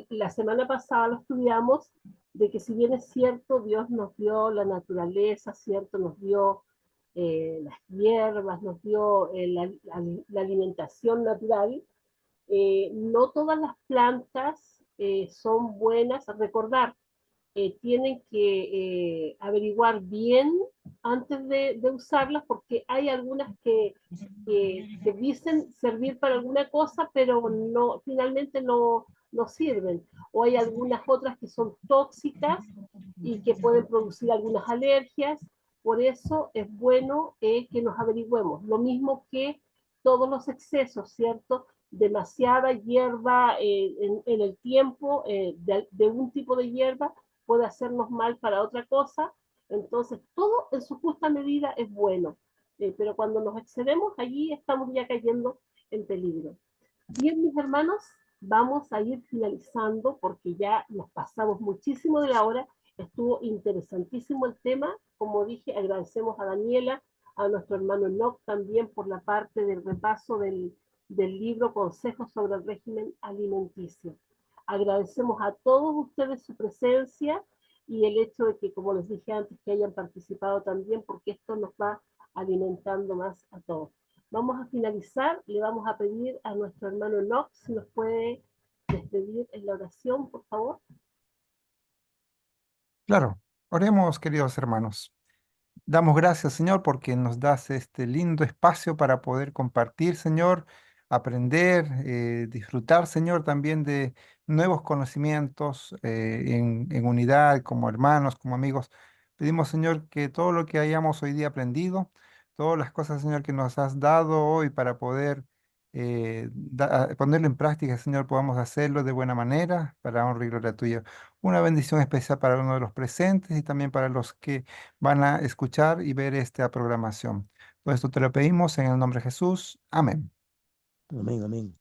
la semana pasada lo estudiamos, de que si bien es cierto, Dios nos dio la naturaleza, cierto, nos dio las hierbas, nos dio la alimentación natural, no todas las plantas son buenas. Recordar, tienen que averiguar bien antes de usarlas, porque hay algunas que dicen servir para alguna cosa, pero no, finalmente no sirven. O hay algunas otras que son tóxicas y que pueden producir algunas alergias. Por eso es bueno que nos averigüemos. Lo mismo que todos los excesos, ¿cierto? Demasiada hierba en el tiempo de un tipo de hierba puede hacernos mal para otra cosa. Entonces, todo en su justa medida es bueno. Pero cuando nos excedemos, allí estamos ya cayendo en peligro. Bien, mis hermanos, vamos a ir finalizando porque ya nos pasamos muchísimo de la hora. Estuvo interesantísimo el tema. Como dije, agradecemos a Daniela, a nuestro hermano Enoch también por la parte del repaso del libro Consejos sobre el régimen alimenticio. Agradecemos a todos ustedes su presencia y el hecho de que, como les dije antes, que hayan participado también, porque esto nos va alimentando más a todos. Vamos a finalizar, le vamos a pedir a nuestro hermano Enoch si nos puede despedir en la oración, por favor.
Claro, oremos, queridos hermanos. Damos gracias, Señor, porque nos das este lindo espacio para poder compartir, Señor, aprender, disfrutar, Señor, también de nuevos conocimientos en unidad, como hermanos, como amigos. Pedimos, Señor, que todo lo que hayamos hoy día aprendido, todas las cosas, Señor, que nos has dado hoy para poder ponerlo en práctica, Señor, podamos hacerlo de buena manera para honra y gloria tuya. Una bendición especial para uno de los presentes y también para los que van a escuchar y ver esta programación. Todo esto te lo pedimos en el nombre de Jesús. Amén.
Amén, amén.